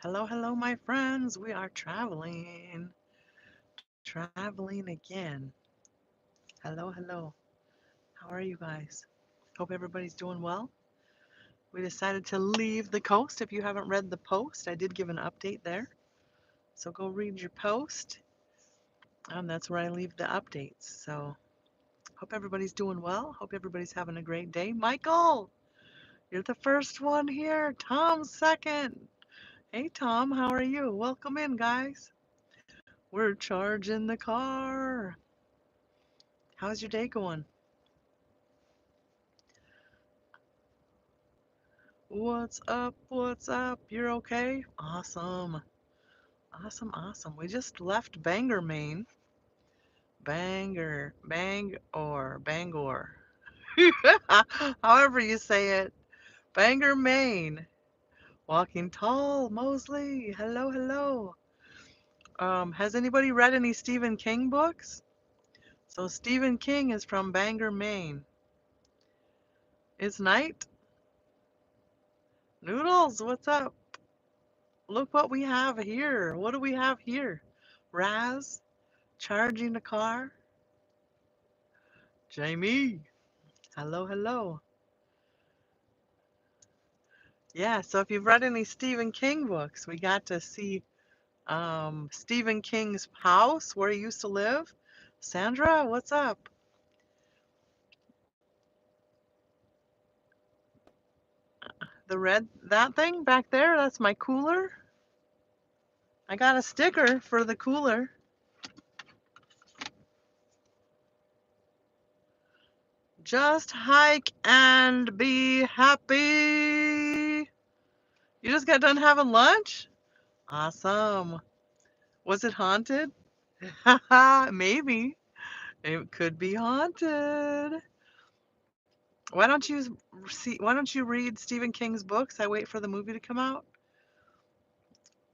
Hello, hello, my friends. We are traveling again. Hello, hello. How are you guys? Hope everybody's doing well. We decided to leave the coast. If you haven't read the post, I did give an update there. So go read your post. That's where I leave the updates. So hope everybody's doing well. Hope everybody's having a great day. Michael, you're the first one here. Tom's second. Hey, Tom, how are you? Welcome in, guys. We're charging the car. How's your day going? What's up? What's up? You're okay? Awesome. Awesome, awesome. We just left Bangor, Maine. Bangor. However you say it. Bangor, Maine. Walking Tall, Mosley. Hello, hello. Has anybody read any Stephen King books? So Stephen King is from Bangor, Maine. It's night. Noodles, what's up? Look what we have here. What do we have here? Raz, charging the car. Jamie, hello, hello. Yeah, so if you've read any Stephen King books, we got to see Stephen King's house where he used to live. Sandra, what's up? That thing back there, that's my cooler. I got a sticker for the cooler. Just hike and be happy. You just got done having lunch? Awesome. Was it haunted? Maybe. It could be haunted. Why don't you read Stephen King's books? I wait for the movie to come out.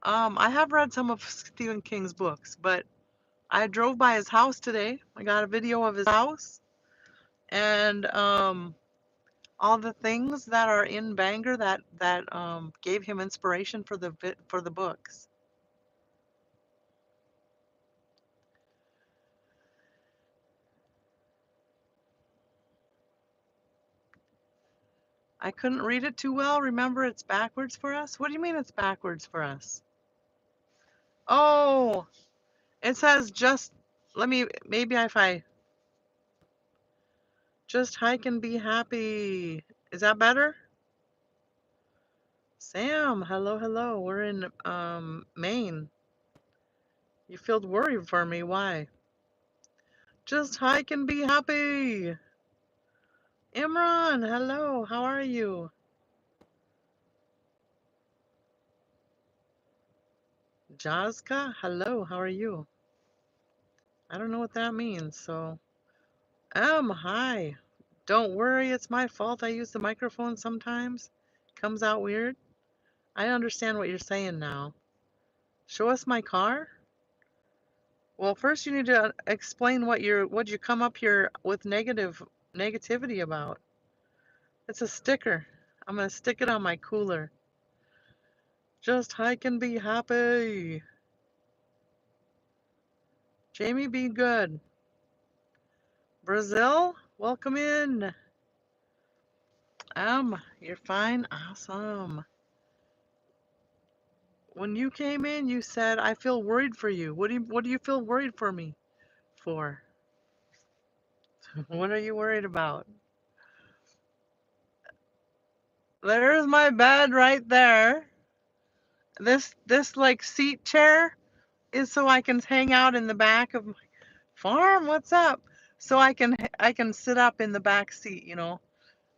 I have read some of Stephen King's books, but I drove by his house today. I got a video of his house and all the things that are in Bangor that gave him inspiration for the books. I couldn't read it too well. Remember, it's backwards for us. What do you mean it's backwards for us? Oh, it says just, maybe if I just hike and be happy. Is that better? Sam, hello, hello. We're in Maine. You feel worried for me. Why? Just hike and be happy. Imran, hello. How are you? Jazka, hello. How are you? I don't know what that means, so. Hi. Don't worry, it's my fault. I use the microphone sometimes. Comes out weird. I understand what you're saying now. Show us my car? Well, first you need to explain what you come up here with negativity about. It's a sticker. I'm gonna stick it on my cooler. Just hike and be happy. Jamie, be good. Brazil, welcome in. You're fine. Awesome. When you came in, you said, I feel worried for you. What do you feel worried for me for? What are you worried about? There's my bed right there. This like seat chair is so I can hang out in the back of my farm. What's up? So I can sit up in the back seat, you know.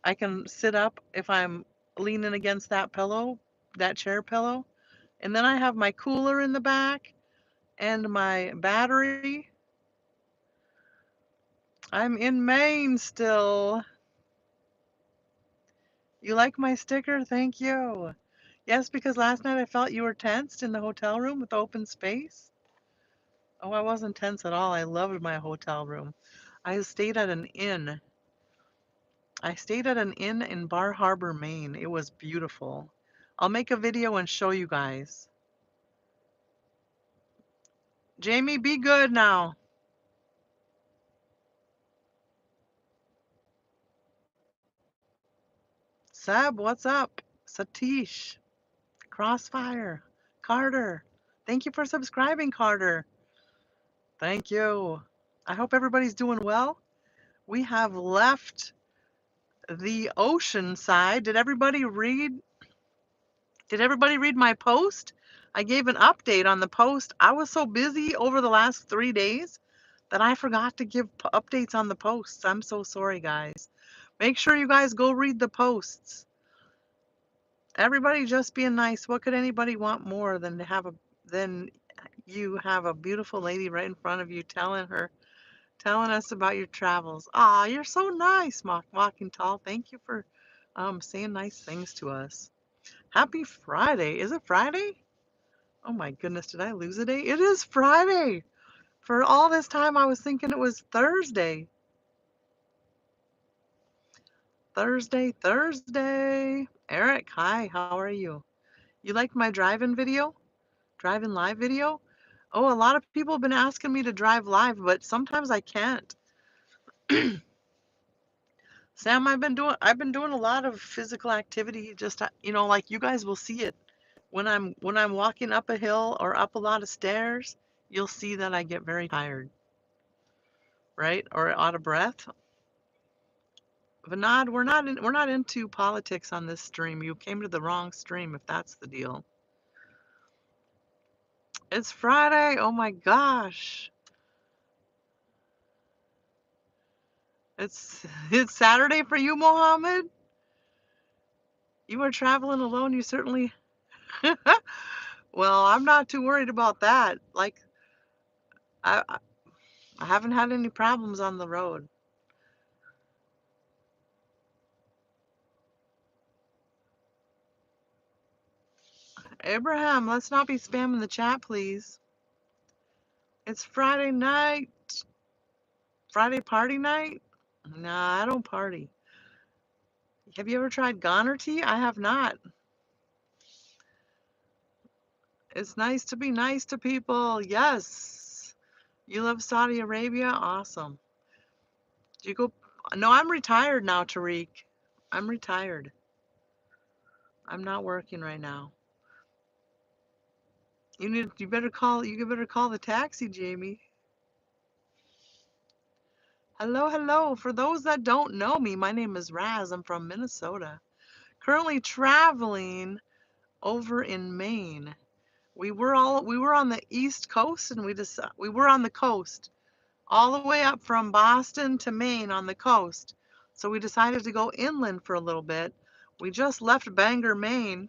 I can sit up if I'm leaning against that pillow, that chair pillow. And then I have my cooler in the back and my battery. I'm in Maine still. You like my sticker? Thank you. Yes, because last night I felt you were tensed in the hotel room with open space. Oh, I wasn't tense at all. I loved my hotel room. I stayed at an inn. I stayed at an inn in Bar Harbor, Maine. It was beautiful. I'll make a video and show you guys. Jamie, be good now. Seb, what's up? Satish, Crossfire, Carter. Thank you for subscribing, Carter. Thank you. I hope everybody's doing well. We have left the ocean side. Did everybody read my post? I gave an update on the post. I was so busy over the last 3 days that I forgot to give updates on the posts. I'm so sorry, guys. Make sure you guys go read the posts. Everybody just being nice. What could anybody want more than than you have a beautiful lady right in front of you telling us about your travels. Ah, you're so nice, Walking Tall. Thank you for saying nice things to us. Happy Friday. Is it Friday? Oh my goodness, did I lose a day? It is Friday. For all this time, I was thinking it was Thursday. Thursday. Eric, hi, how are you? You liked my drive-in video? Drive-in live video? Oh, a lot of people have been asking me to drive live, but sometimes I can't. Sam, I've been doing a lot of physical activity, just like you guys will see it when I'm walking up a hill or up a lot of stairs, you'll see that I get very tired, right? Or out of breath. Vinod, we're not into politics on this stream. You came to the wrong stream if that's the deal. It's Friday. Oh my gosh. It's Saturday for you, Mohammed. You are traveling alone. You certainly. Well, I'm not too worried about that. Like I haven't had any problems on the road. Abraham, let's not be spamming the chat, please. It's Friday night. Friday party night? Nah, I don't party. Have you ever tried Goner tea? I have not. It's nice to be nice to people. Yes. You love Saudi Arabia? Awesome. Do you go? No, I'm retired now, Tariq. I'm retired. I'm not working right now. You better call the taxi, Jamie. Hello. For those that don't know me, my name is Raz. I'm from Minnesota. Currently traveling over in Maine. We were on the East Coast and we were on the coast all the way up from Boston to Maine on the coast. So we decided to go inland for a little bit. We just left Bangor, Maine,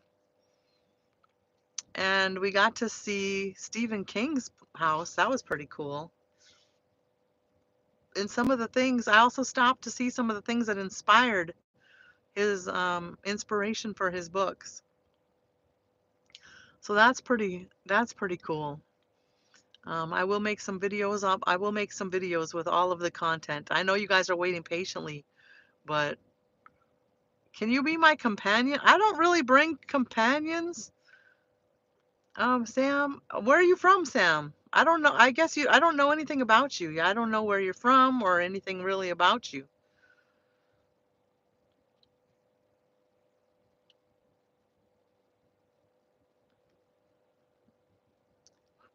and we got to see Stephen King's house. That was pretty cool. And some of the things, I also stopped to see some of the things that inspired his inspiration for his books. So that's pretty cool. I will make some videos up. I will make some videos with all of the content. I know you guys are waiting patiently, but can you be my companion? I don't really bring companions. Sam, where are you from, Sam? I don't know. I don't know anything about you. I don't know where you're from or anything really about you.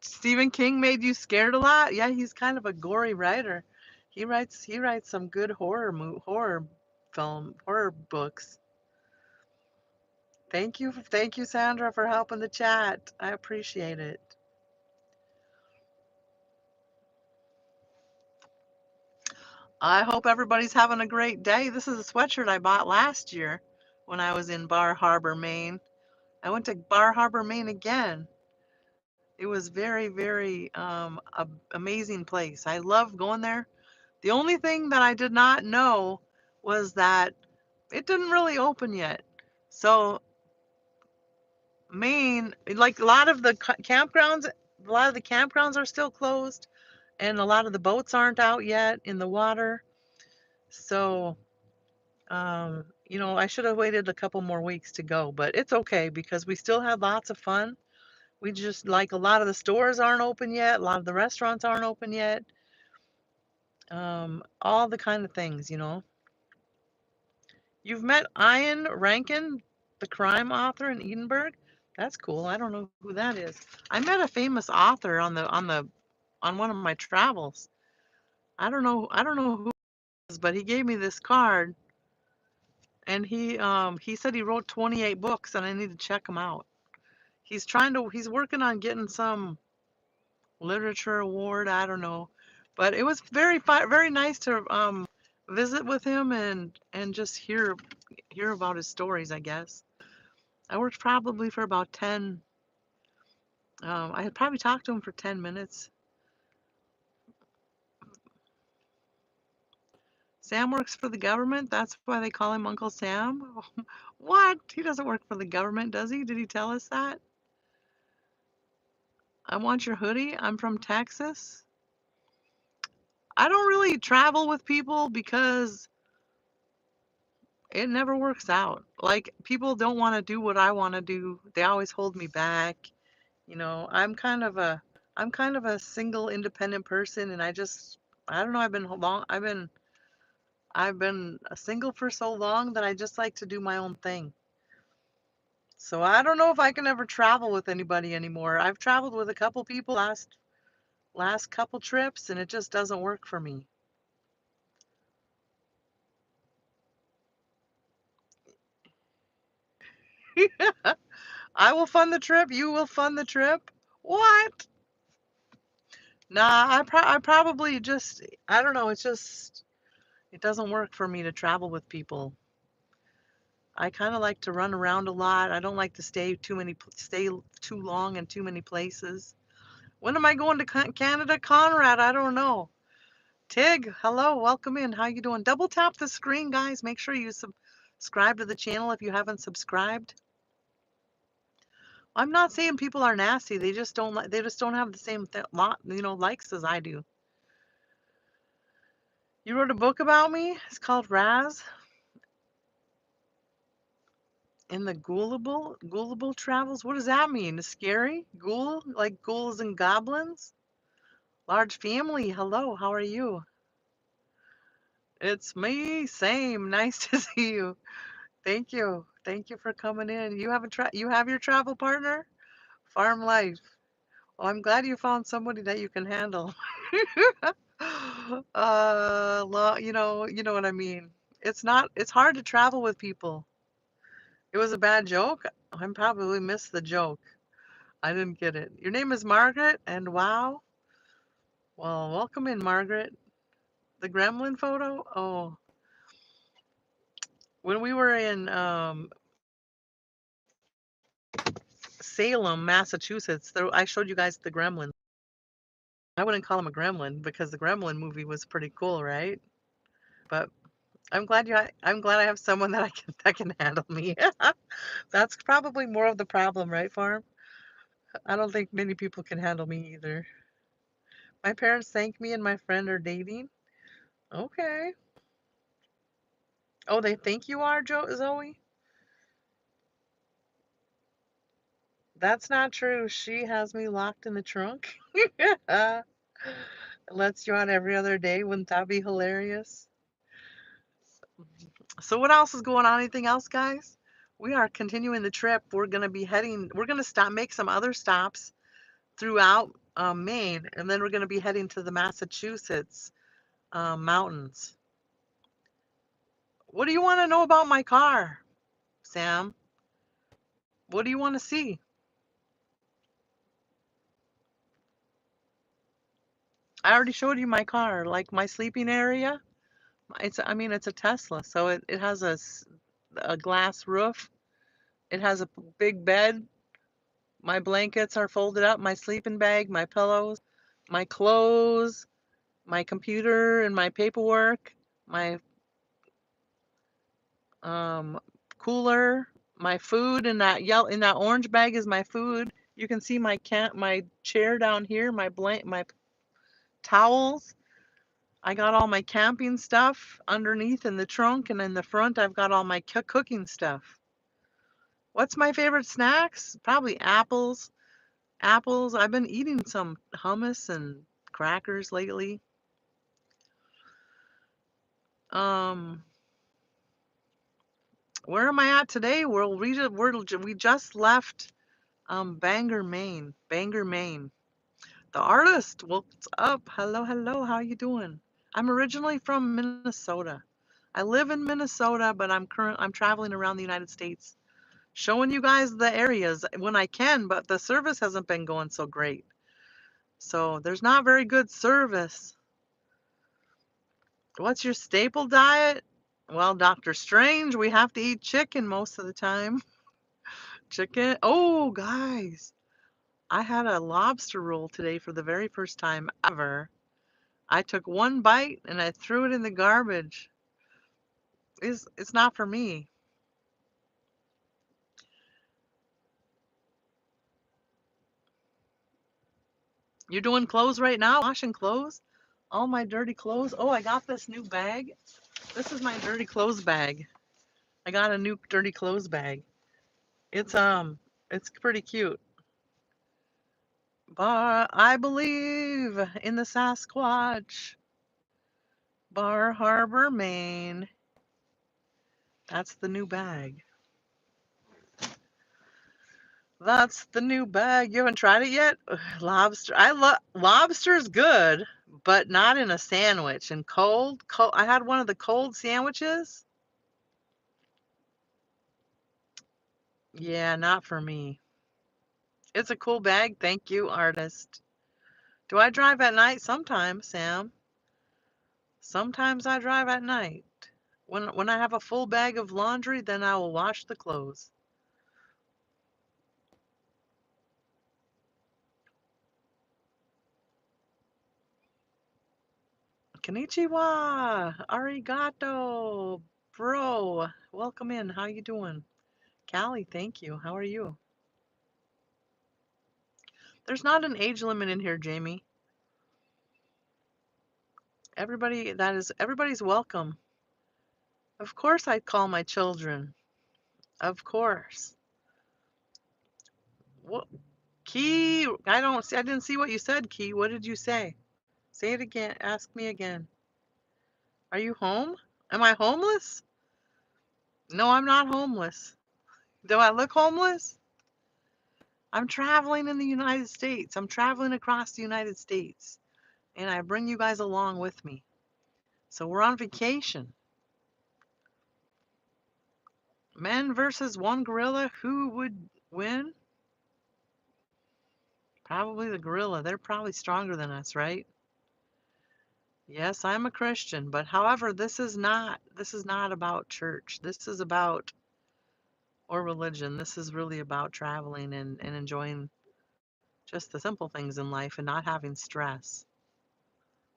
Stephen King made you scared a lot? Yeah, he's kind of a gory writer. He writes some good horror books. Thank you, Sandra, for helping the chat. I appreciate it. I hope everybody's having a great day. This is a sweatshirt I bought last year when I was in Bar Harbor, Maine. I went to Bar Harbor, Maine again. It was very amazing place. I love going there. The only thing that I did not know was that it didn't really open yet. So Maine, like a lot of the campgrounds are still closed, and a lot of the boats aren't out yet in the water. So, I should have waited a couple more weeks to go, but it's okay because we still had lots of fun. We just like a lot of the stores aren't open yet, a lot of the restaurants aren't open yet. All the kind of things, you know. You've met Ian Rankin, the crime author in Edinburgh? That's cool. I don't know who that is. I met a famous author on one of my travels. I don't know who it is, but he gave me this card and he said he wrote 28 books and I need to check him out. He's working on getting some literature award, I don't know. But it was very nice to visit with him and just hear about his stories, I guess. I worked probably for about 10. I had probably talked to him for 10 minutes. Sam works for the government. That's why they call him Uncle Sam. What? He doesn't work for the government, does he? Did he tell us that? I want your hoodie. I'm from Texas. I don't really travel with people because it never works out. Like people don't want to do what I want to do. They always hold me back. You know, I'm kind of a single independent person and I don't know, I've been a single for so long that I just like to do my own thing. So I don't know if I can ever travel with anybody anymore. I've traveled with a couple people last couple trips and it just doesn't work for me. I will fund the trip, you will fund the trip. What? Nah, I probably just I don't know, it doesn't work for me to travel with people. I kind of like to run around a lot. I don't like to stay too long in too many places. When am I going to Canada, Conrad? I don't know. Tig, hello, welcome in. How you doing? Double tap the screen, guys. Make sure you subscribe to the channel if you haven't subscribed. I'm not saying people are nasty. They just don't have the same lot, likes as I do. You wrote a book about me. It's called Raz in the Ghoulable Travels. What does that mean? Scary? Ghoul? Like ghouls and goblins? Large family. Hello, how are you? It's me. Same. Nice to see you. Thank you. Thank you for coming in. You have your travel partner? Farm life. Well, I'm glad you found somebody that you can handle. You know what I mean. It's hard to travel with people. It was a bad joke. I probably missed the joke. I didn't get it. Your name is Margaret, and wow. Well, welcome in, Margaret. The gremlin photo? Oh, when we were in Salem, Massachusetts, I showed you guys the gremlin. I wouldn't call him a gremlin because the gremlin movie was pretty cool, right? But I'm glad I have someone that can handle me. That's probably more of the problem, right, Farm? I don't think many people can handle me either. My parents think me and my friend are dating. Okay. Oh, they think you are, Zoe? That's not true. She has me locked in the trunk. Lets you on every other day. Wouldn't that be hilarious? So what else is going on? Anything else, guys? We are continuing the trip. We're gonna make some other stops throughout Maine, and then we're gonna be heading to the Massachusetts mountains. What do you want to know about my car, Sam? What do you want to see? I already showed you my car, like my sleeping area. It's a Tesla, so it has a glass roof. It has a big bed. My blankets are folded up, my sleeping bag, my pillows, my clothes, my computer and my paperwork, my um, cooler, my food in that orange bag is my food. You can see my chair down here, my towels. I got all my camping stuff underneath in the trunk, and in the front I've got all my cooking stuff. What's my favorite snacks? Probably apples. Apples. I've been eating some hummus and crackers lately. Um, where am I at today? We just left Bangor, Maine. Bangor, Maine. The artist. What's up? Hello, hello. How you doing? I'm originally from Minnesota. I live in Minnesota, but I'm traveling around the United States, showing you guys the areas when I can, but the service hasn't been going so great. So there's not very good service. What's your staple diet? Well, Doctor Strange, we have to eat chicken most of the time. Chicken. Oh, guys, I had a lobster roll today for the very first time ever. I took one bite and I threw it in the garbage. It's not for me. You doing clothes right now? Washing clothes? All my dirty clothes. Oh, I got this new bag. This is my dirty clothes bag. I got a new dirty clothes bag. It's pretty cute. But I believe in the Sasquatch. Bar Harbor, Maine. That's the new bag. That's the new bag. You haven't tried it yet? Ugh, lobster. I love lobster's good, but not in a sandwich. And cold, cold. I had one of the cold sandwiches. Yeah, not for me. It's a cool bag. Thank you, artist. Do I drive at night? Sometimes, Sam. Sometimes I drive at night. When I have a full bag of laundry, then I will wash the clothes. Konnichiwa, arigato, bro. Welcome in. How you doing? Callie, thank you. How are you? There's not an age limit in here, Jamie. Everybody's welcome. Of course I call my children. Of course. What Key? I didn't see what you said, Key. What did you say? Say it again. Ask me again. Are you home? Am I homeless? No, I'm not homeless. Do I look homeless? I'm traveling in the United States. I'm traveling across the United States, and I bring you guys along with me. So we're on vacation. Men versus one gorilla. Who would win? Probably the gorilla. They're probably stronger than us, right? Yes, I'm a Christian, but however, this is not about church. This is about or religion. This is really about traveling and enjoying just the simple things in life and not having stress.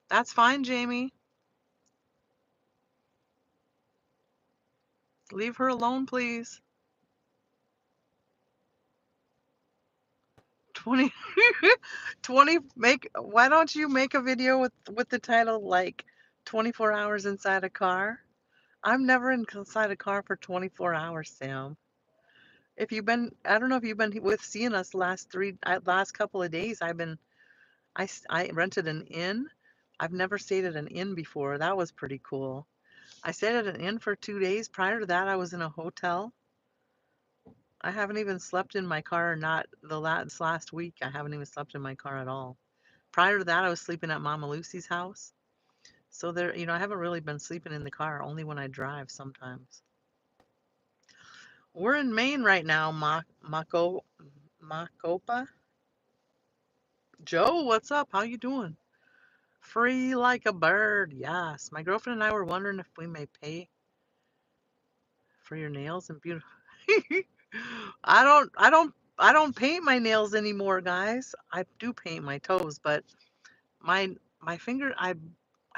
That's fine, Jamie. Leave her alone, please. 20 20 make why don't you make a video with the title like 24 hours inside a car? I'm never inside a car for 24 hours, Sam. If you've been, I don't know if you've been with seeing us last couple of days. I rented an inn. I've never stayed at an inn before. That was pretty cool. I stayed at an inn for 2 days. Prior to that, I was in a hotel. I haven't even slept in my car, not this last week. I haven't even slept in my car at all. Prior to that, I was sleeping at Mama Lucy's house. So I haven't really been sleeping in the car, only when I drive sometimes. We're in Maine right now, Macopa. Joe, what's up? How you doing? Free like a bird. Yes. My girlfriend and I were wondering if we may pay for your nails and beautiful. I don't paint my nails anymore, guys. I do paint my toes, but my my finger I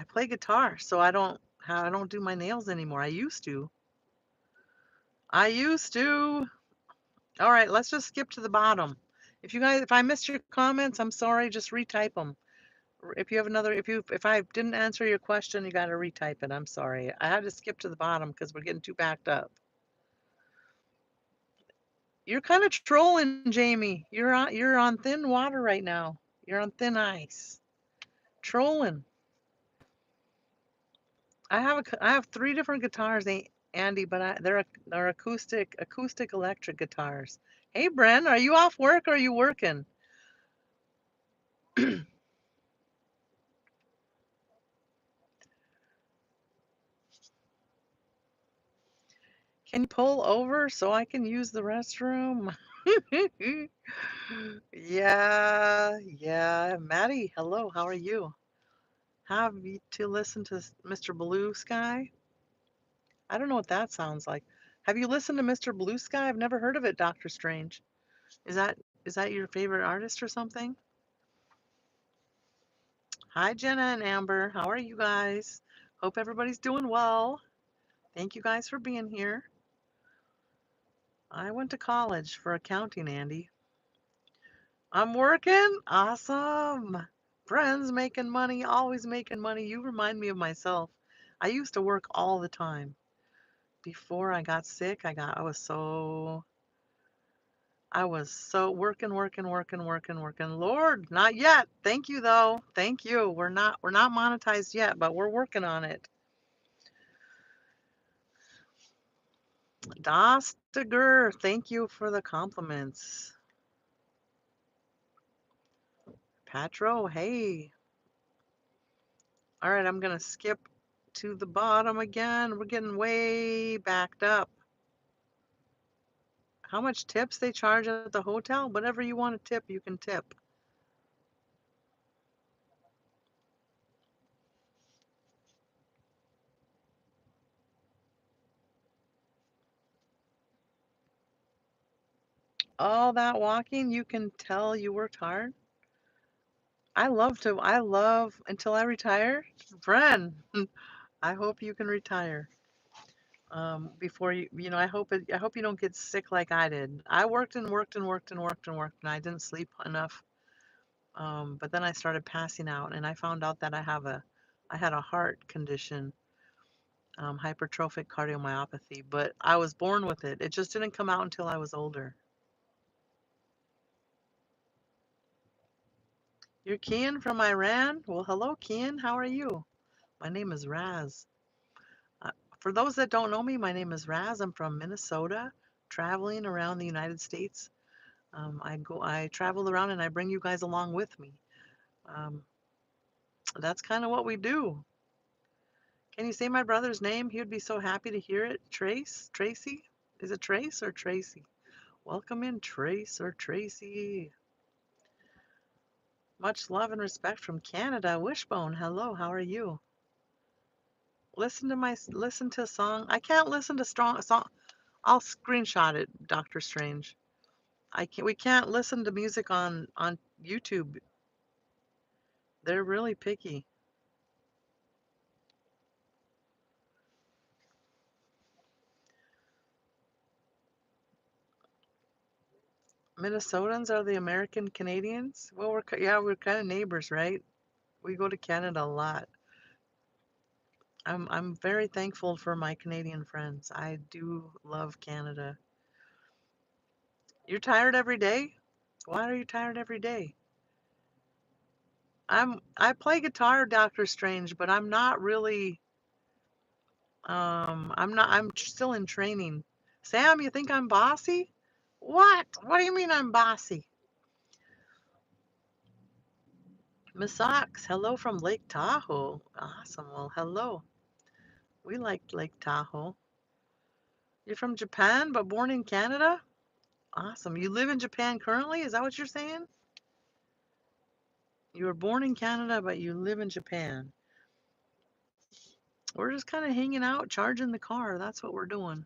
play guitar, so I don't do my nails anymore. I used to. I used to. All right, let's just skip to the bottom. If I missed your comments, I'm sorry, just retype them. If I didn't answer your question, you got to retype it. I'm sorry. I had to skip to the bottom because we're getting too backed up. You're kind of trolling, Jamie. You're on thin water right now. You're on thin ice. Trolling. I have three different guitars, Andy, but they're acoustic electric guitars. Hey, Bren, are you off work or are you working? Can you pull over so I can use the restroom? Yeah, yeah. Maddie, hello, how are you? Have you to listen to Mr. Blue Sky? I don't know what that sounds like. Have you listened to Mr. Blue Sky? I've never heard of it, Doctor Strange. Is that is that your favorite artist or something? Hi, Jenna and Amber. How are you guys? Hope everybody's doing well. Thank you guys for being here. I went to college for accounting, Andy. I'm working? Awesome. Friends making money, always making money. You remind me of myself. I used to work all the time. Before I got sick, I was so working. Lord, not yet. Thank you though. Thank you. We're not monetized yet, but we're working on it. Dostiger, thank you for the compliments. Patro, hey. All right, I'm gonna skip to the bottom again. We're getting way backed up. How much tips they charge at the hotel? Whatever you want to tip, you can tip. All that walking, you can tell you worked hard. I love until I retire. Bren, I hope you can retire. Before I hope you don't get sick like I did. I worked and worked and worked and worked and worked, and I didn't sleep enough. But then I started passing out, and I found out that I had a heart condition, hypertrophic cardiomyopathy. But I was born with it. It just didn't come out until I was older. You're Kian from Iran? Well, hello, Kian. How are you? My name is Raz. Uh, for those that don't know me, my name is Raz. I'm from Minnesota, traveling around the United States. I travel around and I bring you guys along with me. Um, that's kind of what we do. Can you say my brother's name? He would be so happy to hear it. Tracy? Is it Trace or Tracy? Welcome in, Trace or Tracy. Much love and respect from Canada. Wishbone, hello, how are you? Listen to a song. I can't listen to strong song. I'll screenshot it, Doctor Strange. We can't listen to music on YouTube. They're really picky. Minnesotans are the American Canadians? Well, we're kind of neighbors, right? We go to Canada a lot. I'm very thankful for my Canadian friends. I do love Canada. You're tired every day? Why are you tired every day? I play guitar, Doctor Strange, but I'm not really I'm still in training. Sam, you think I'm bossy? What? What do you mean I'm bossy? Miss Ox, hello from Lake Tahoe. Awesome. Well, hello. We like Lake Tahoe. You're from Japan, but born in Canada? Awesome. You live in Japan currently? Is that what you're saying? You were born in Canada, but you live in Japan. We're just kind of hanging out, charging the car. That's what we're doing.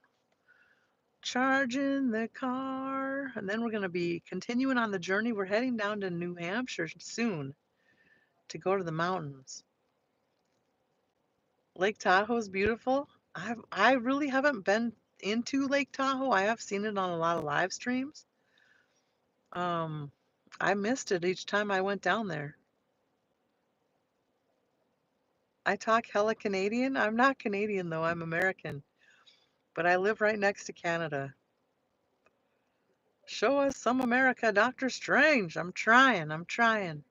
Charging the car. And then we're going to be continuing on the journey. We're heading down to New Hampshire soon to go to the mountains. Lake Tahoe is beautiful. I really haven't been into Lake Tahoe. I have seen it on a lot of live streams. Um, I missed it each time I went down there. I talk hella Canadian. I'm not Canadian though, I'm American, but I live right next to Canada. Show us some America, Doctor Strange. I'm trying. I'm trying.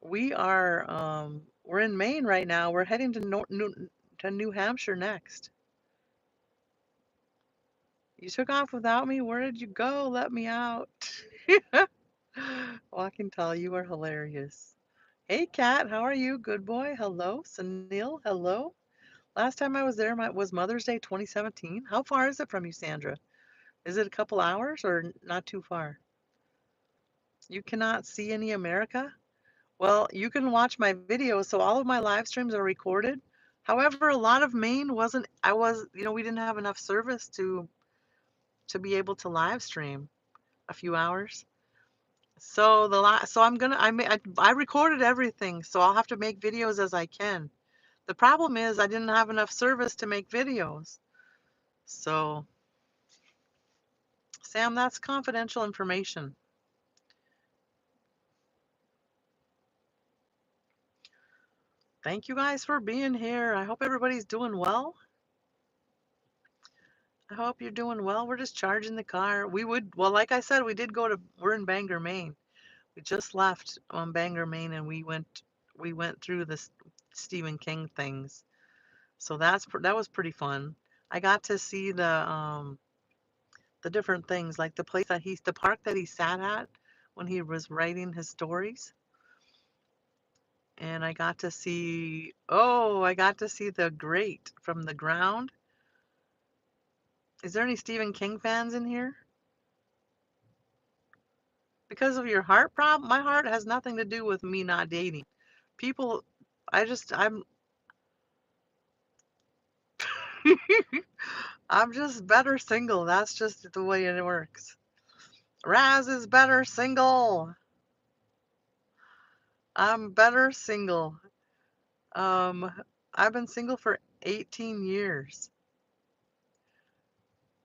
We're in Maine right now. We're heading to New Hampshire next. You took off without me? Where did you go? Let me out. Well, I can tell you are hilarious. Hey, Kat, how are you? Good boy. Hello. Sunil, hello. Last time I was there was Mother's Day 2017. How far is it from you, Sandra? Is it a couple hours or not too far? You cannot see any America? Well, you can watch my videos, so all of my live streams are recorded. However, a lot of Maine wasn't, we didn't have enough service to be able to live stream a few hours. So so I recorded everything, so I'll have to make videos as I can. The problem is I didn't have enough service to make videos. So, Sam, that's confidential information. Thank you guys for being here. I hope everybody's doing well. I hope you're doing well. We're just charging the car. Well, like I said, we're in Bangor, Maine. We just left Bangor, Maine, and we went through the Stephen King things. So that was pretty fun. I got to see the different things, like the park that he sat at when he was writing his stories. And I got to see the grate from the ground. Is there any Stephen King fans in here? Because of your heart problem? My heart has nothing to do with me not dating. People, I'm, I'm just better single. That's just the way it works. Raz is better single. I'm better single. Um, I've been single for 18 years.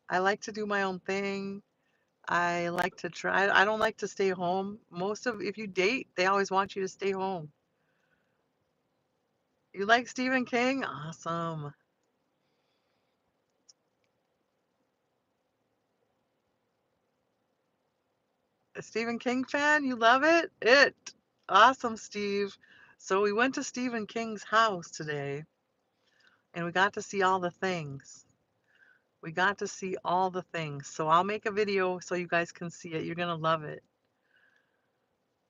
I like to do my own thing. I like to try. I don't like to stay home. If you date, they always want you to stay home. You like Stephen King? Awesome. A Stephen King fan? You love it? Awesome, Steve. So we went to Stephen King's house today and we got to see all the things. We got to see all the things. So I'll make a video so you guys can see it. You're gonna love it.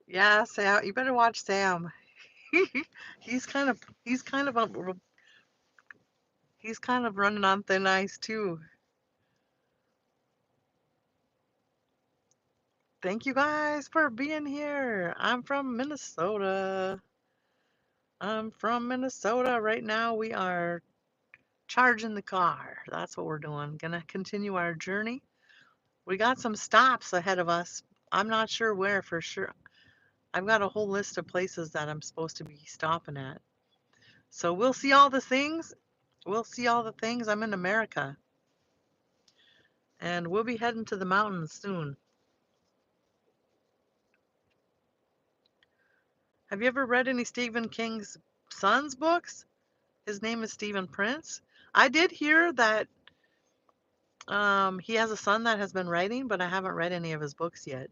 Yeah, Sam, you better watch Sam. He's kind of he's kind of he's kind of running on thin ice too. Thank you guys for being here. I'm from Minnesota. I'm from Minnesota. Right now we are charging the car. That's what we're doing. Gonna continue our journey. We got some stops ahead of us. I'm not sure where for sure. I've got a whole list of places that I'm supposed to be stopping at. So we'll see all the things. We'll see all the things. I'm in America. And we'll be heading to the mountains soon. Have you ever read any Stephen King's son's books? His name is Stephen Prince. I did hear that he has a son that has been writing, but I haven't read any of his books yet.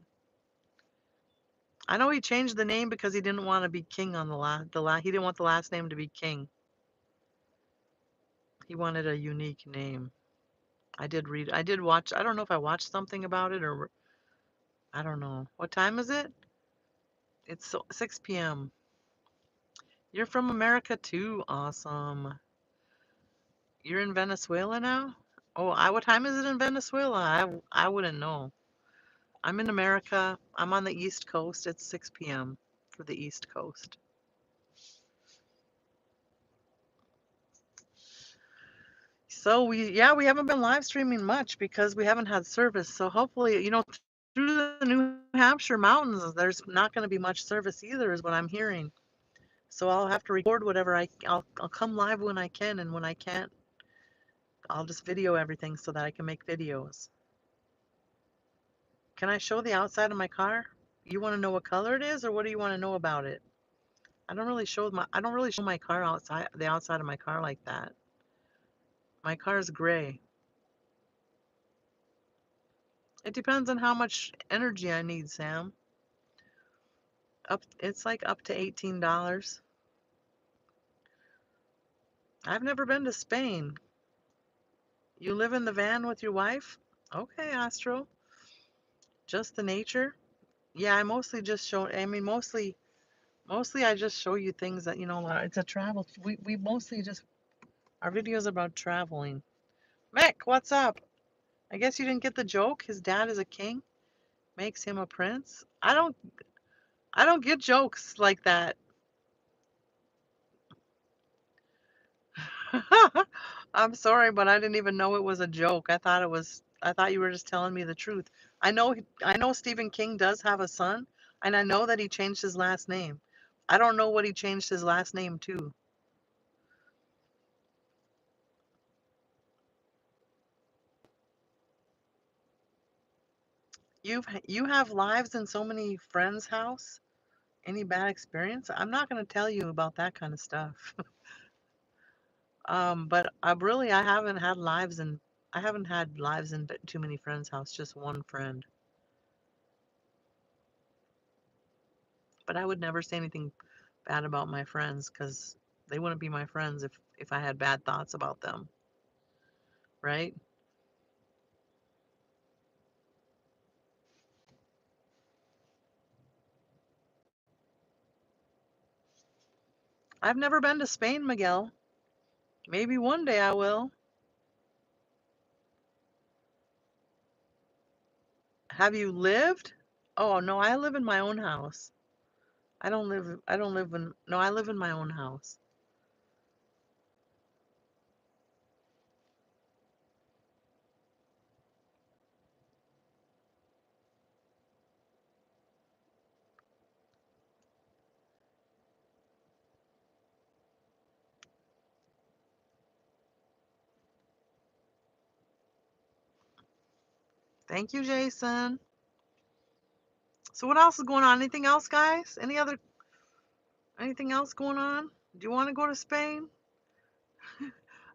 I know he changed the name because he didn't want to be King on he didn't want the last name to be King. He wanted a unique name. I did watch, I don't know if I watched something about it or I don't know. What time is it? It's 6 p.m. You're from America too? Awesome. You're in Venezuela now? Oh, what time is it in Venezuela? I wouldn't know. I'm in America. I'm on the East Coast. It's 6 p.m. for the East Coast. So we haven't been live streaming much because we haven't had service. So hopefully, through the New Hampshire mountains, there's not going to be much service either, is what I'm hearing. So I'll have to record whatever I'll come live when I can, and when I can't, I'll just video everything so that I can make videos. Can I show the outside of my car? You want to know what color it is, or what do you want to know about it? I don't really show my car outside, the outside of my car like that. My car is gray. It depends on how much energy I need, Sam. It's like up to $18. I've never been to Spain. You live in the van with your wife? Okay, Astro. Just the nature? Yeah, I mostly just show, I mean, mostly I just show you things that, it's a travel. We mostly just, our videos about traveling. Mick, what's up? I guess you didn't get the joke. His dad is a king, makes him a prince. I don't get jokes like that. I'm sorry, but I didn't even know it was a joke. I thought you were just telling me the truth. I know Stephen King does have a son, and I know that he changed his last name. I don't know what he changed his last name to. You have lives in so many friends' house? Any bad experience? I'm not going to tell you about that kind of stuff. But I haven't had lives in too many friends' house, just one friend. But I would never say anything bad about my friends because they wouldn't be my friends if I had bad thoughts about them, right? I've never been to Spain, Miguel. Maybe one day I will. Have you lived? Oh, no, I live in my own house. I don't live in, no, I live in my own house. Thank you, Jason. So what else is going on? Anything else, guys? Anything else going on? Do you want to go to Spain?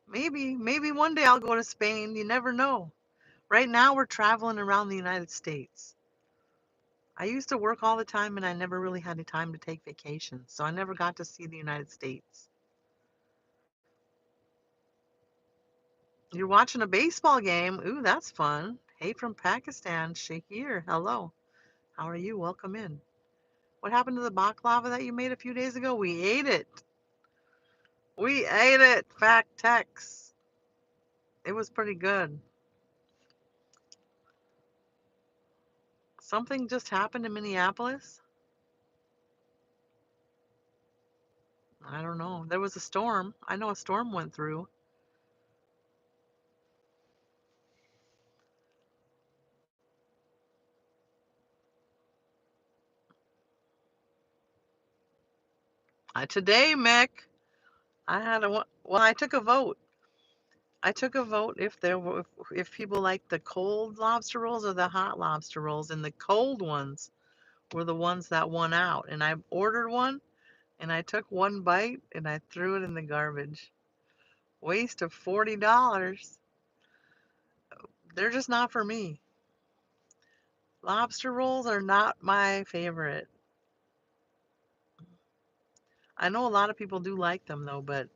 Maybe one day I'll go to Spain. You never know. Right now we're traveling around the United States. I used to work all the time and I never really had the time to take vacations, so I never got to see the United States. You're watching a baseball game. Ooh, that's fun. Hey from Pakistan, Shahir. Hello. How are you? Welcome in. What happened to the baklava that you made a few days ago? We ate it. We ate it. Fact text. It was pretty good. Something just happened in Minneapolis? I don't know. There was a storm. I know a storm went through. Today, Mick, I had a well, I took a vote. I took a vote if people like the cold lobster rolls or the hot lobster rolls, and the cold ones were the ones that won out. And I ordered one, and I took one bite, and I threw it in the garbage. Waste of $40. They're just not for me. Lobster rolls are not my favorite. I know a lot of people do like them though, but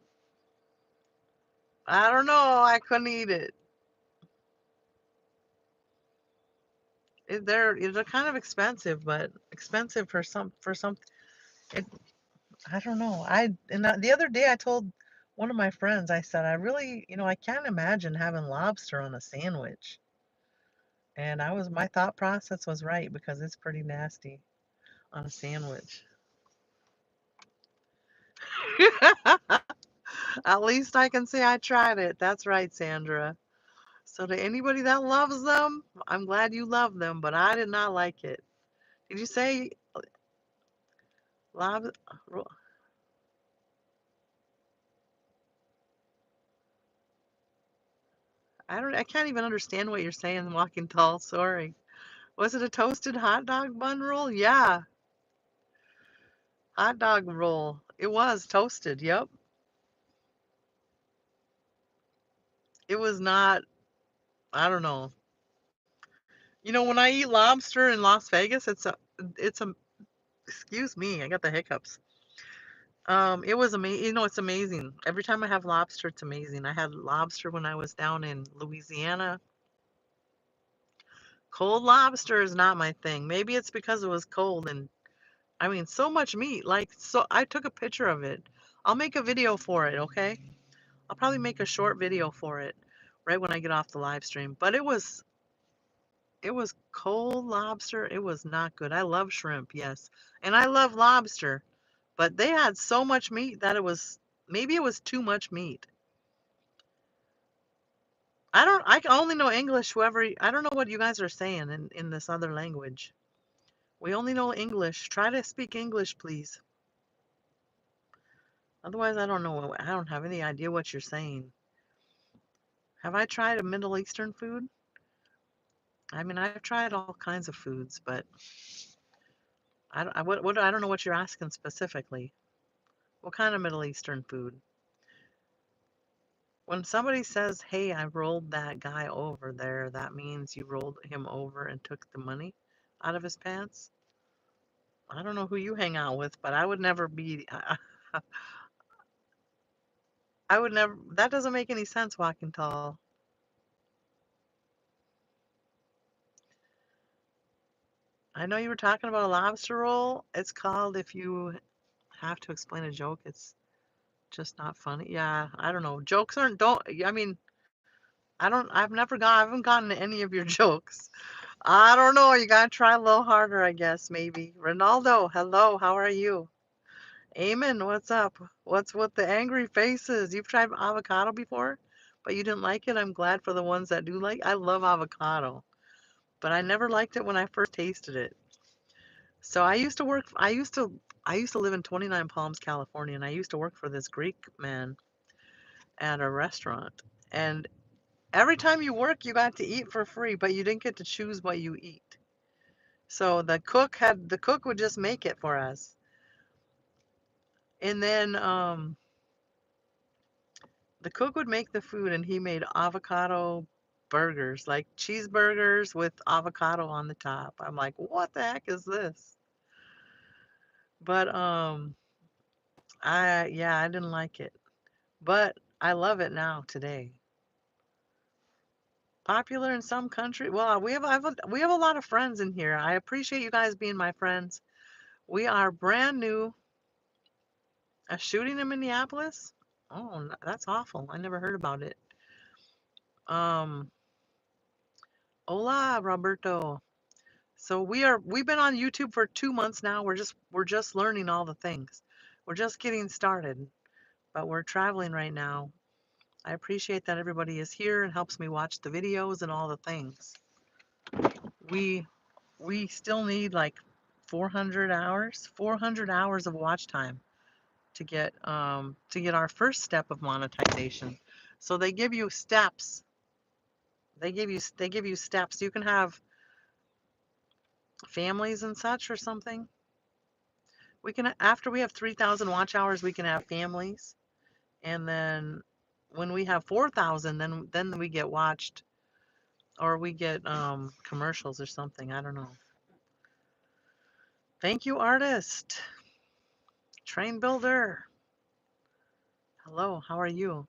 I don't know. I couldn't eat it. They're kind of expensive, but expensive for some. It, I don't know. The other day I told one of my friends, I said I really, I can't imagine having lobster on a sandwich. And my thought process was right because it's pretty nasty on a sandwich. At least I can say I tried it. That's right, Sandra. So to anybody that loves them, I'm glad you love them, but I did not like it. Did you say lob? I can't even understand what you're saying, Walking Tall. Sorry. Was it a toasted hot dog bun roll? Yeah, hot dog roll. It was toasted. Yep. It was not, I don't know. You know, when I eat lobster in Las Vegas, it's a excuse me, I got the hiccups. It was amazing. You know, it's amazing. Every time I have lobster, it's amazing. I had lobster when I was down in Louisiana. Cold lobster is not my thing. Maybe it's because it was cold and I mean, so much meat. Like, so I took a picture of it. I'll make a video for it, okay? I'll probably make a short video for it right when I get off the live stream. But it was cold lobster. It was not good. I love shrimp, yes. And I love lobster, but they had so much meat that maybe it was too much meat. I only know English, I don't know what you guys are saying in this other language. We only know English. Try to speak English, please. Otherwise, I don't know. I don't have any idea what you're saying. Have I tried a Middle Eastern food? I mean, I've tried all kinds of foods, but I don't know what you're asking specifically. What kind of Middle Eastern food? When somebody says, "Hey, I rolled that guy over there," that means you rolled him over and took the money out of his pants. I don't know who you hang out with, but I would never be. I would never. That doesn't make any sense, walking tall. I know you were talking about a lobster roll. It's called, if you have to explain a joke, it's just not funny. Yeah, I don't know. Jokes aren't, don't, I mean, I haven't gotten to any of your jokes. I don't know. You gotta try a little harder, I guess, maybe. Ronaldo, hello, how are you? Eamon, what's up? What's with the angry faces? You've tried avocado before, but you didn't like it. I'm glad for the ones that do like. I love avocado, but I never liked it when I first tasted it. So I used to live in 29 Palms, California, and I used to work for this Greek man at a restaurant. And every time you work, you got to eat for free, but you didn't get to choose what you eat. So the cook would just make it for us. And then the cook would make the food and he made avocado burgers, like cheeseburgers with avocado on the top. I'm like, what the heck is this? But I didn't like it. But I love it now today. Popular in some country. Well, we have a lot of friends in here. I appreciate you guys being my friends. We are brand new. A shooting in Minneapolis? Oh, that's awful. I never heard about it. Um, Hola, Roberto. So we've been on YouTube for 2 months now. We're just learning all the things. We're just getting started, but we're traveling right now. I appreciate that everybody is here and helps me watch the videos and all the things. We we still need like 400 hours of watch time to get our first step of monetization. So they give you steps. They give you steps. You can have families and such or something. We can, after we have 3,000 watch hours, we can have families, and then when we have 4,000, then we get watched, or we get commercials or something. I don't know. Thank you, artist. Train builder. Hello, how are you?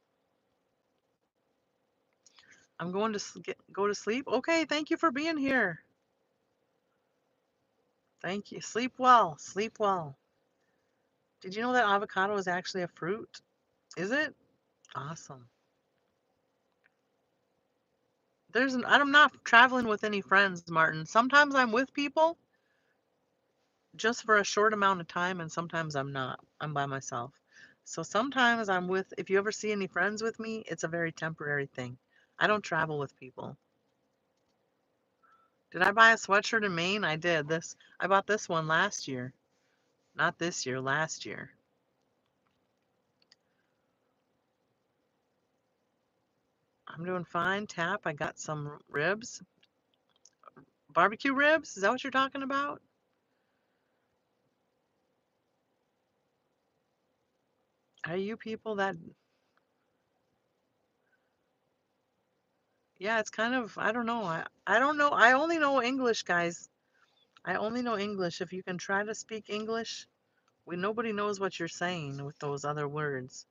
I'm going to go to sleep. Okay, thank you for being here. Thank you. Sleep well. Sleep well. Did you know that avocado is actually a fruit? Is it? Awesome. I'm not traveling with any friends, Martin. Sometimes I'm with people just for a short amount of time, and sometimes I'm not. I'm by myself. So sometimes if you ever see any friends with me, it's a very temporary thing. I don't travel with people. Did I buy a sweatshirt in Maine? I did. I bought this one last year. Not this year, last year. I'm doing fine. Tap, I got some ribs. Barbecue ribs? Is that what you're talking about? Are you people that, Yeah, it's kind of, I don't know. I don't know. I only know English, guys. I only know English. If you can try to speak English, nobody knows what you're saying with those other words.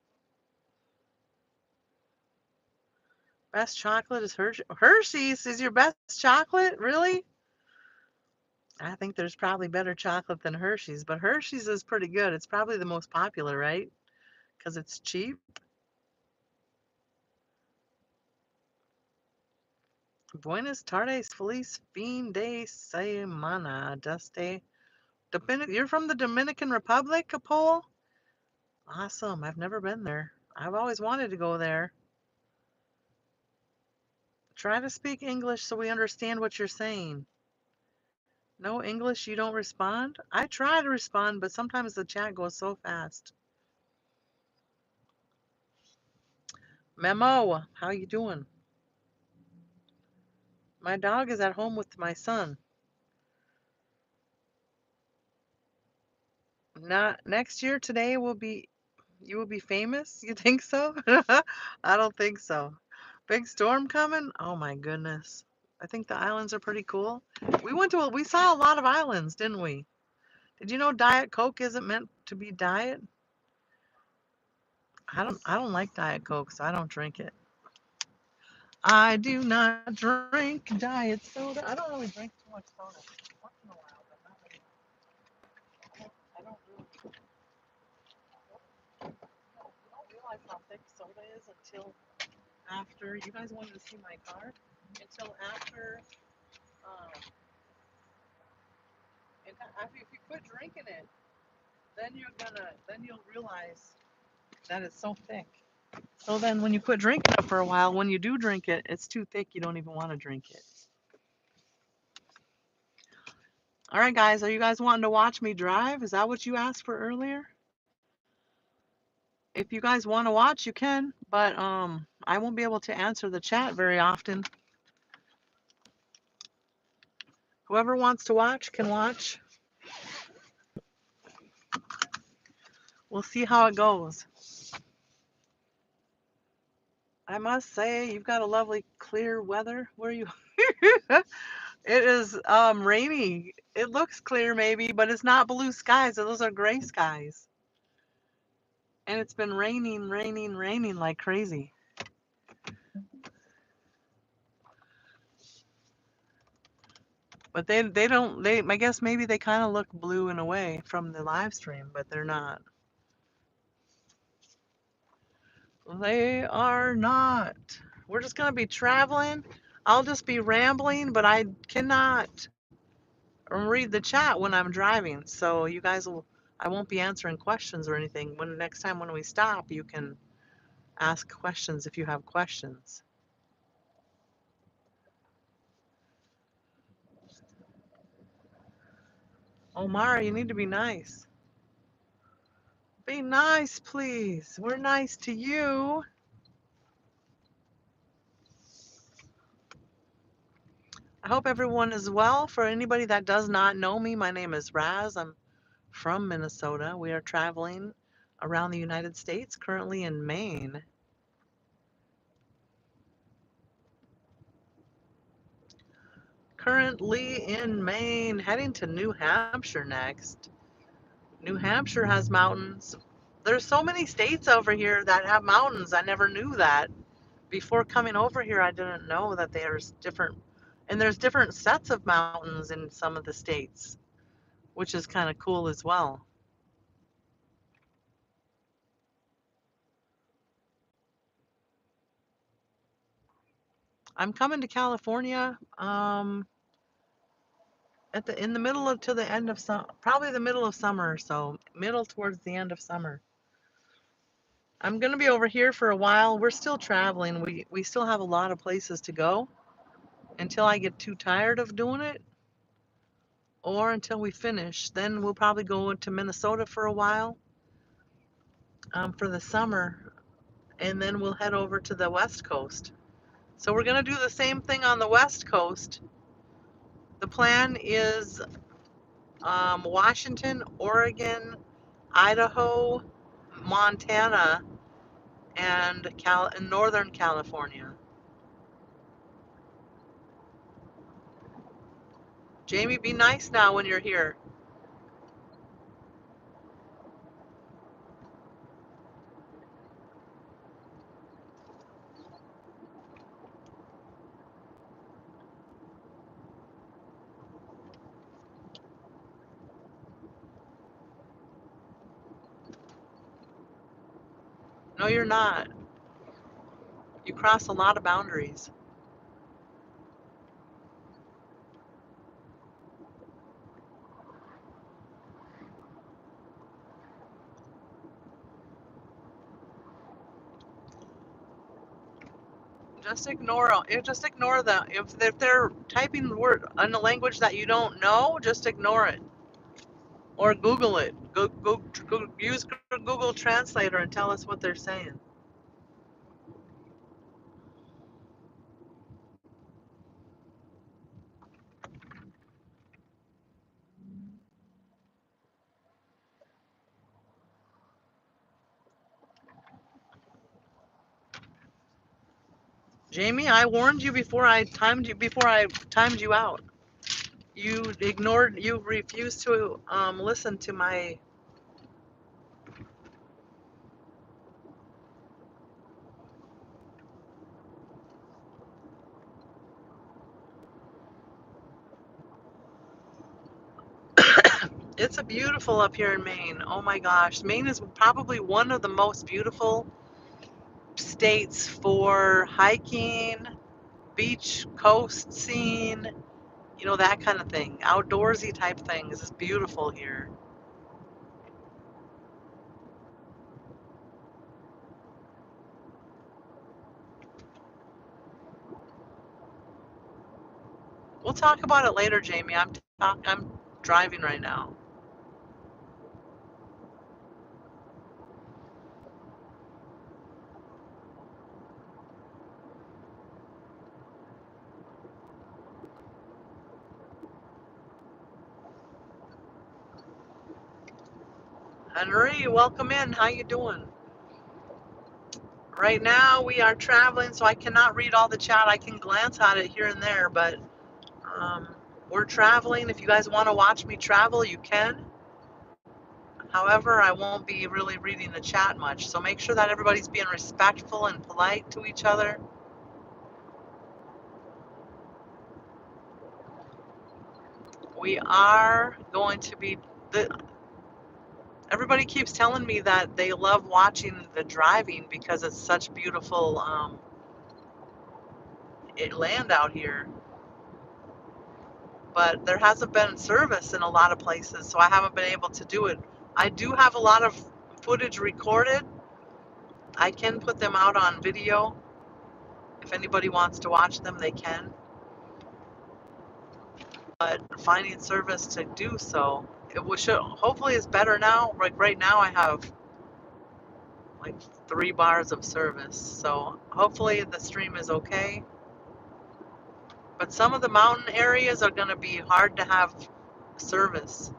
Best chocolate is Hershey's is your best chocolate? Really? I think there's probably better chocolate than Hershey's, but Hershey's is pretty good. It's probably the most popular, right? Because it's cheap. Buenas tardes, feliz fin de semana, desde You're from the Dominican Republic, Paul? Awesome. I've never been there. I've always wanted to go there. Try to speak English so we understand what you're saying. No English, you don't respond? I try to respond, but sometimes the chat goes so fast. Memo, how you doing? My dog is at home with my son. Not next year, today will be you will be famous? You think so? I don't think so. Big storm coming? Oh my goodness. I think the islands are pretty cool. We saw a lot of islands, didn't we? Did you know Diet Coke isn't meant to be diet? I don't like Diet Coke, so I don't drink it. I do not drink diet soda. I don't really drink too much soda. Once in a while, but not really. I don't really. You don't realize how thick soda is until after. You guys wanted to see my car? Until after. Um, after if you quit drinking it, then you'll realize that it's so thick. So then when you quit drinking it for a while, when you do drink it, it's too thick. You don't even want to drink it. All right, guys, are you guys wanting to watch me drive? Is that what you asked for earlier? If you guys want to watch, you can, but I won't be able to answer the chat very often. Whoever wants to watch can watch. We'll see how it goes. I must say, you've got a lovely clear weather. Where you? It is rainy. It looks clear maybe, but it's not blue skies. Those are gray skies. And it's been raining, raining, raining like crazy. But they don't I guess maybe they kind of look blue in a way from the live stream, but they're not. They are not. We're just gonna be traveling. I'll just be rambling, but I cannot read the chat when I'm driving. So you guys will I won't be answering questions or anything. When next time when we stop, you can ask questions if you have questions. Omar, you need to be nice. Be nice, please. We're nice to you. I hope everyone is well. For anybody that does not know me, my name is Raz. I'm from Minnesota. We are traveling around the United States, currently in Maine. Currently in Maine, heading to New Hampshire next. New Hampshire has mountains. There's so many states over here that have mountains. I never knew that. Before coming over here, I didn't know that there's different, and there's different sets of mountains in some of the states, which is kind of cool as well. I'm coming to California in the middle of to the end of probably the middle of summer, so middle towards the end of summer. I'm gonna be over here for a while. We're still traveling. We still have a lot of places to go until I get too tired of doing it or until we finish. Then we'll probably go to Minnesota for a while for the summer, and then we'll head over to the West Coast. So we're gonna do the same thing on the West Coast. The plan is Washington, Oregon, Idaho, Montana, and Northern California. Jamie, be nice now when you're here. No, you're not. You cross a lot of boundaries. Just ignore them. If they're typing the word in a language that you don't know, just ignore it or Google it. Go use Google Translator and tell us what they're saying. Jamie, I warned you before I timed you out. You refused to listen to my. It's a beautiful up here in Maine. Oh my gosh. Maine is probably one of the most beautiful states for hiking, beach, coast scene, that kind of thing. Outdoorsy type things. It's beautiful here. We'll talk about it later, Jamie. I'm driving right now. Henry, welcome in. How you doing? Right now we are traveling, so I cannot read all the chat. I can glance at it here and there, but um, we're traveling. If you guys want to watch me travel, you can. However, I won't be really reading the chat much, so make sure that everybody's being respectful and polite to each other. We are going to be everybody keeps telling me that they love watching the driving because it's such beautiful land out here. But there hasn't been service in a lot of places, so I haven't been able to do it. I do have a lot of footage recorded. I can put them out on video. If anybody wants to watch them, they can. But finding service to do so, hopefully it's better now. Like right now, I have like 3 bars of service, so hopefully the stream is okay. But some of the mountain areas are going to be hard to have service.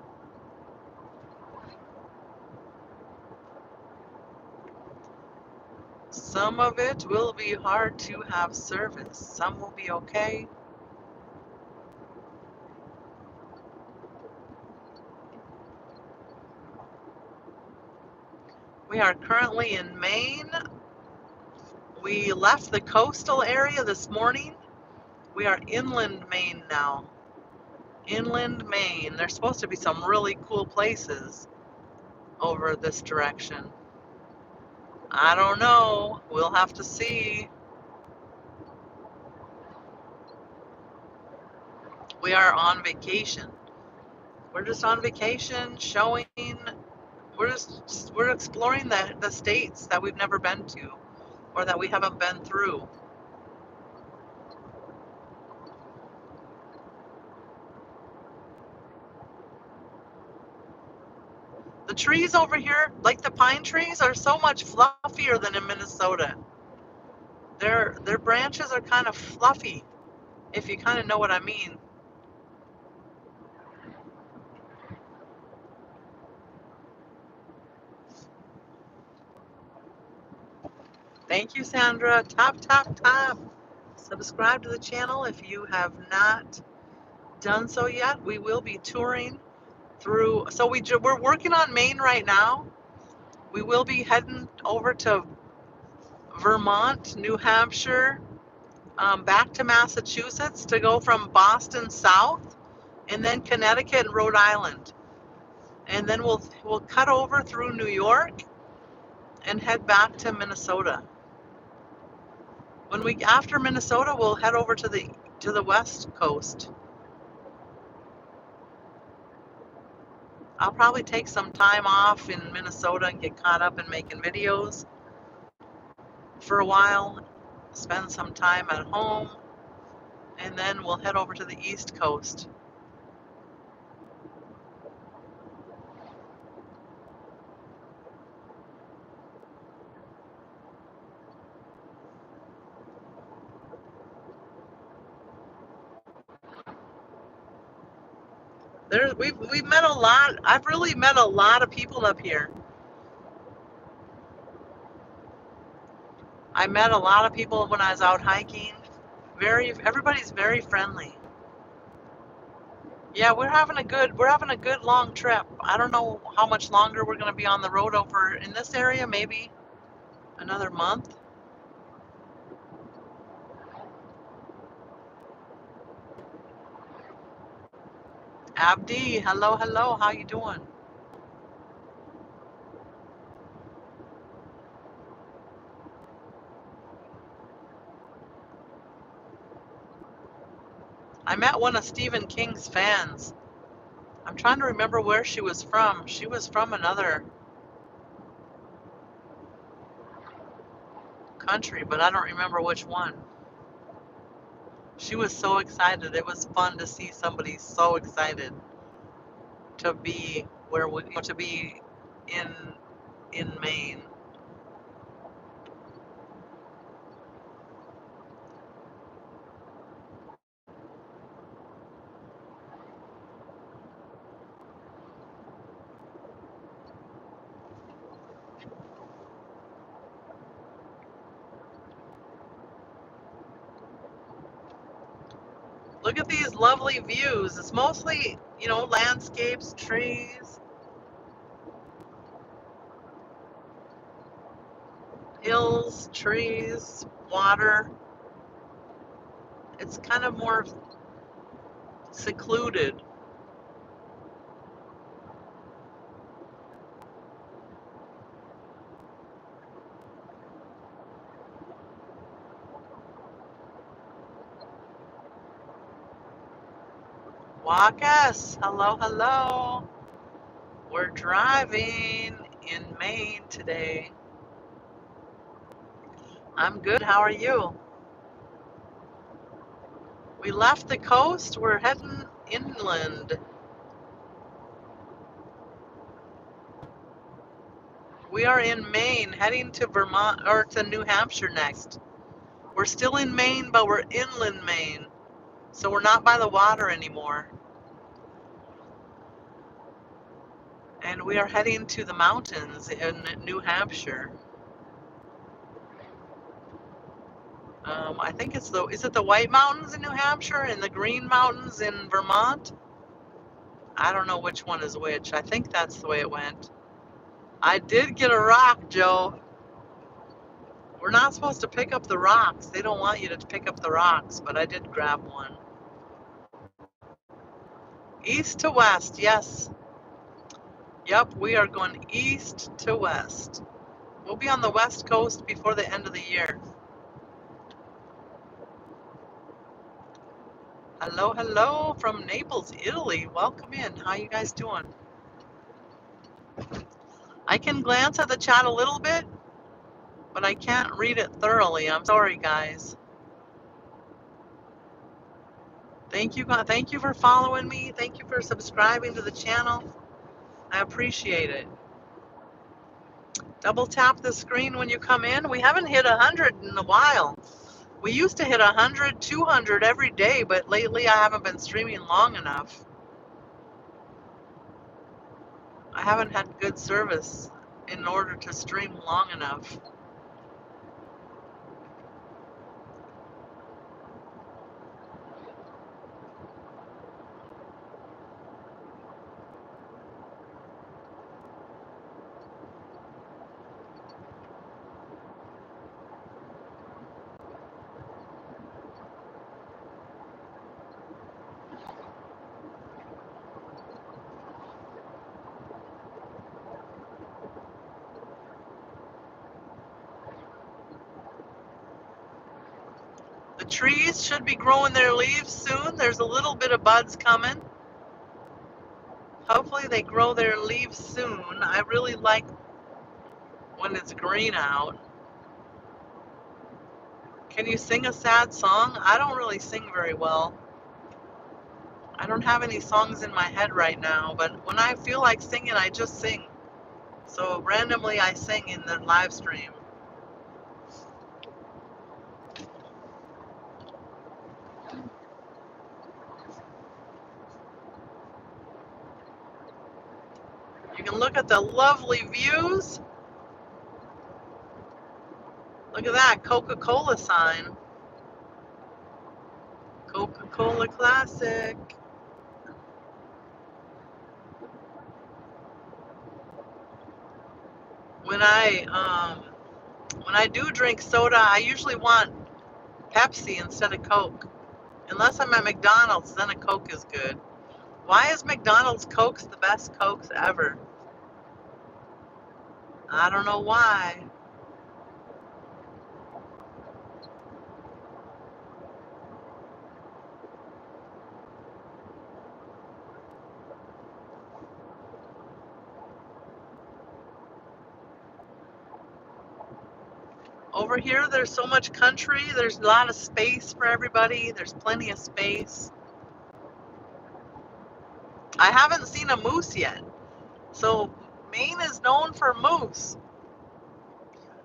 Some of it will be hard to have service. Some will be okay. We are currently in Maine. We left the coastal area this morning. We are inland Maine now. Inland Maine. There's supposed to be some really cool places over this direction. I don't know. We'll have to see. We are on vacation. We're just on vacation, showing. We're exploring the states that we've never been to or that we haven't been through. The trees over here, like the pine trees, are so much fluffier than in Minnesota. Their branches are kind of fluffy, if you kind of know what I mean. Thank you, Sandra. Tap, tap, tap. Subscribe to the channel if you have not done so yet. We will be touring through. So we're working on Maine right now. We will be heading over to Vermont, New Hampshire, back to Massachusetts to go from Boston south, and then Connecticut and Rhode Island, and then we'll cut over through New York and head back to Minnesota. When we after Minnesota, we'll head over to the west coast. I'll probably take some time off in Minnesota and get caught up in making videos for a while, spend some time at home, and then we'll head over to the East Coast. We've met a lot. I've really met a lot of people up here. I met a lot of people when I was out hiking. Everybody's very friendly. Yeah, we're having a good long trip. I don't know how much longer we're gonna be on the road over in this area, maybe another month. Abdi, hello, hello, how you doing? I met one of Stephen King's fans. I'm trying to remember where she was from. She was from another country, but I don't remember which one. She was so excited. It was fun to see somebody so excited to be to be in Maine. Look at these lovely views. It's mostly, landscapes, trees, hills, trees, water. It's kind of more secluded. Wacas, hello, hello. We're driving in Maine today. I'm good. How are you? We left the coast. We're heading inland. We are in Maine, heading to Vermont or to New Hampshire next. We're still in Maine, but we're inland Maine. So we're not by the water anymore. And we are heading to the mountains in New Hampshire. I think is it the White Mountains in New Hampshire and the Green Mountains in Vermont? I don't know which one is which. I think that's the way it went. I did get a rock, Joe. We're not supposed to pick up the rocks. They don't want you to pick up the rocks, but I did grab one. East to west, yes. Yep, we are going east to west. We'll be on the west coast before the end of the year. Hello, hello from Naples, Italy. Welcome in. How you guys doing? I can glance at the chat a little bit, but I can't read it thoroughly. I'm sorry, guys. Thank you for following me. Thank you for subscribing to the channel. I appreciate it. Double tap the screen when you come in. We haven't hit 100 in a while. We used to hit 100, 200 every day, but lately I haven't been streaming long enough. I haven't had good service in order to stream long enough. trees should be growing their leaves soon. There's a little bit of buds coming. Hopefully they grow their leaves soon. I really like when it's green out. Can you sing a sad song? I don't really sing very well. I don't have any songs in my head right now, but when I feel like singing, I just sing. So randomly I sing in the live stream. You can look at the lovely views. Look at that Coca-Cola sign. Coca-Cola Classic. When I do drink soda, I usually want Pepsi instead of Coke. Unless I'm at McDonald's, then a Coke is good. Why is McDonald's Cokes the best Cokes ever? I don't know why. Over here, there's so much country. There's a lot of space for everybody. There's plenty of space. I haven't seen a moose yet. So Maine is known for moose.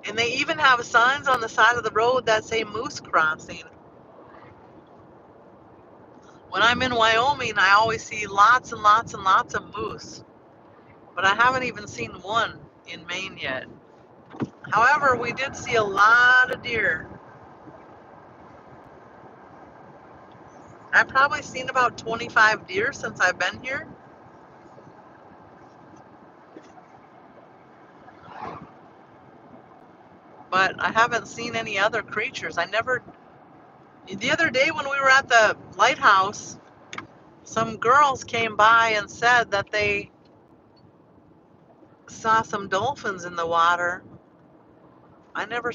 And they even have signs on the side of the road that say moose crossing. When I'm in Wyoming, I always see lots and lots and lots of moose. But I haven't even seen one in Maine yet. However, we did see a lot of deer. I've probably seen about 25 deer since I've been here. But I haven't seen any other creatures. The other day when we were at the lighthouse, some girls came by and said that they saw some dolphins in the water. I never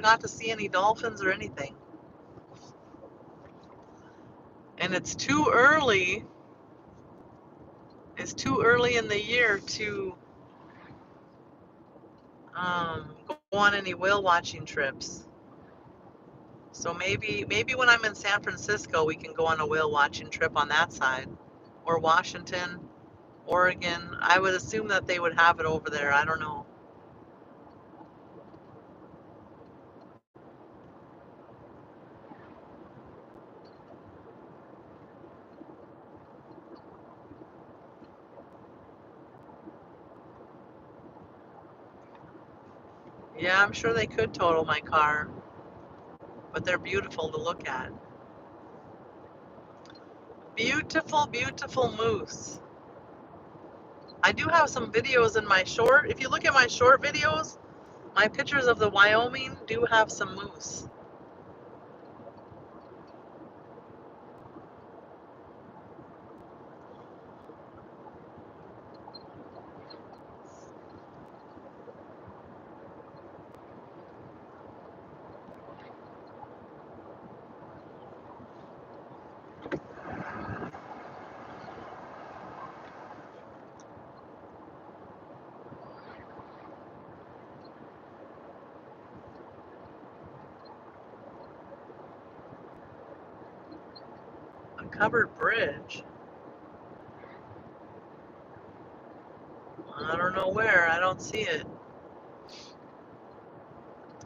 got to see any dolphins or anything. And it's too early. It's too early in the year to go on any whale watching trips. So maybe when I'm in San Francisco, we can go on a whale watching trip on that side, or Washington, Oregon. I would assume that they would have it over there. I don't know. Yeah, I'm sure they could total my car, but they're beautiful to look at. Beautiful, beautiful moose. I do have some videos in my short. If you look at my short videos, my pictures of the Wyoming do have some moose. A covered bridge. I don't know where. I don't see it.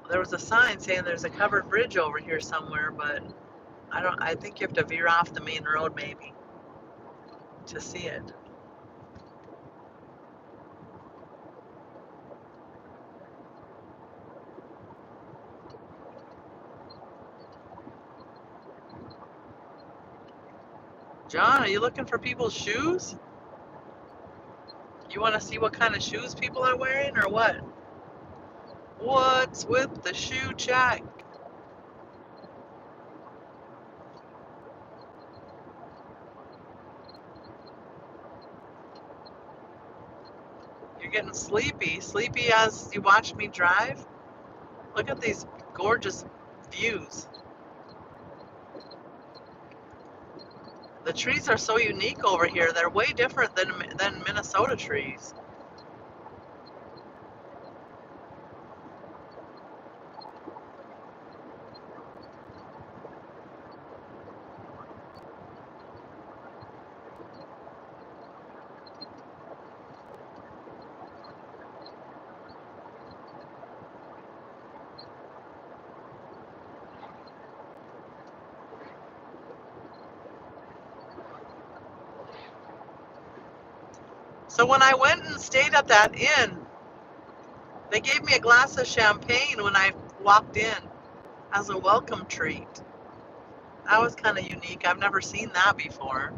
There was a sign saying there's a covered bridge over here somewhere, but I think you have to veer off the main road maybe to see it. John, are you looking for people's shoes? You want to see what kind of shoes people are wearing or what? What's with the shoe check? You're getting sleepy. Sleepy as you watch me drive? Look at these gorgeous views. The trees are so unique over here. They're way different than Minnesota trees. So when I went and stayed at that inn, they gave me a glass of champagne when I walked in as a welcome treat. That was kind of unique. I've never seen that before.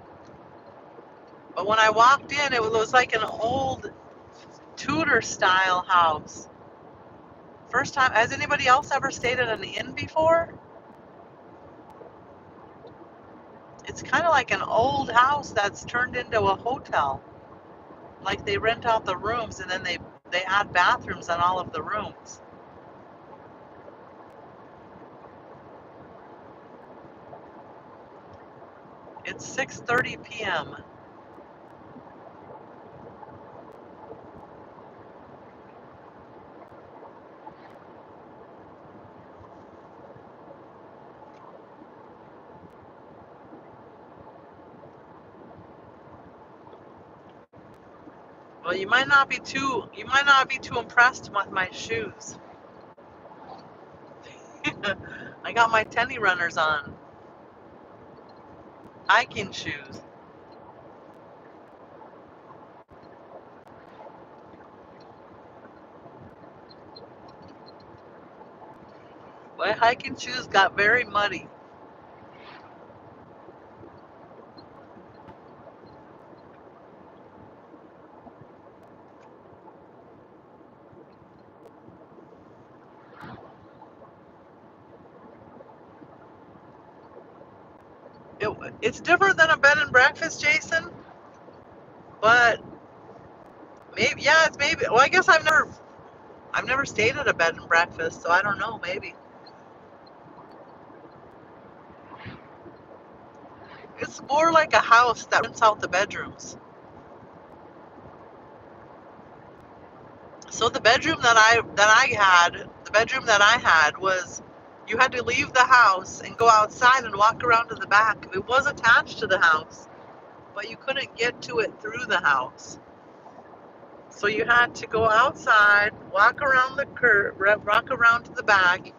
But when I walked in, it was like an old Tudor style house. First time, has anybody else ever stayed at an inn before? It's kind of like an old house that's turned into a hotel. Like they rent out the rooms and then they add bathrooms on all of the rooms. It's 6:30 p.m. Well, you might not be too impressed with my shoes. I got my tenny runners on. Hiking shoes. My hiking shoes got very muddy. It's different than a bed and breakfast, Jason, but maybe, yeah, it's maybe. Well, I guess I've never stayed at a bed and breakfast, so I don't know. Maybe it's more like a house that rents out the bedrooms. So the bedroom that I had was, you had to leave the house and go outside and walk around to the back. It was attached to the house, but you couldn't get to it through the house. So you had to go outside, walk around the curb, walk around to the back,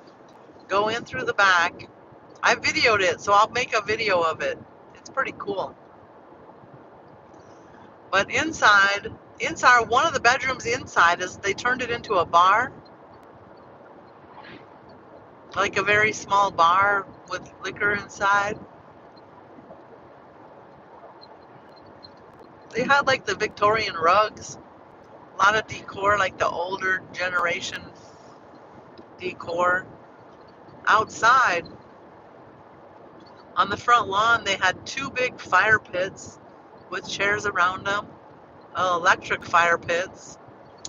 go in through the back. I videoed it, so I'll make a video of it. It's pretty cool. But inside, one of the bedrooms inside is they turned it into a bar, like a very small bar with liquor inside. They had like the Victorian rugs, a lot of decor, like the older generation decor. Outside, on the front lawn, they had two big fire pits with chairs around them, electric fire pits.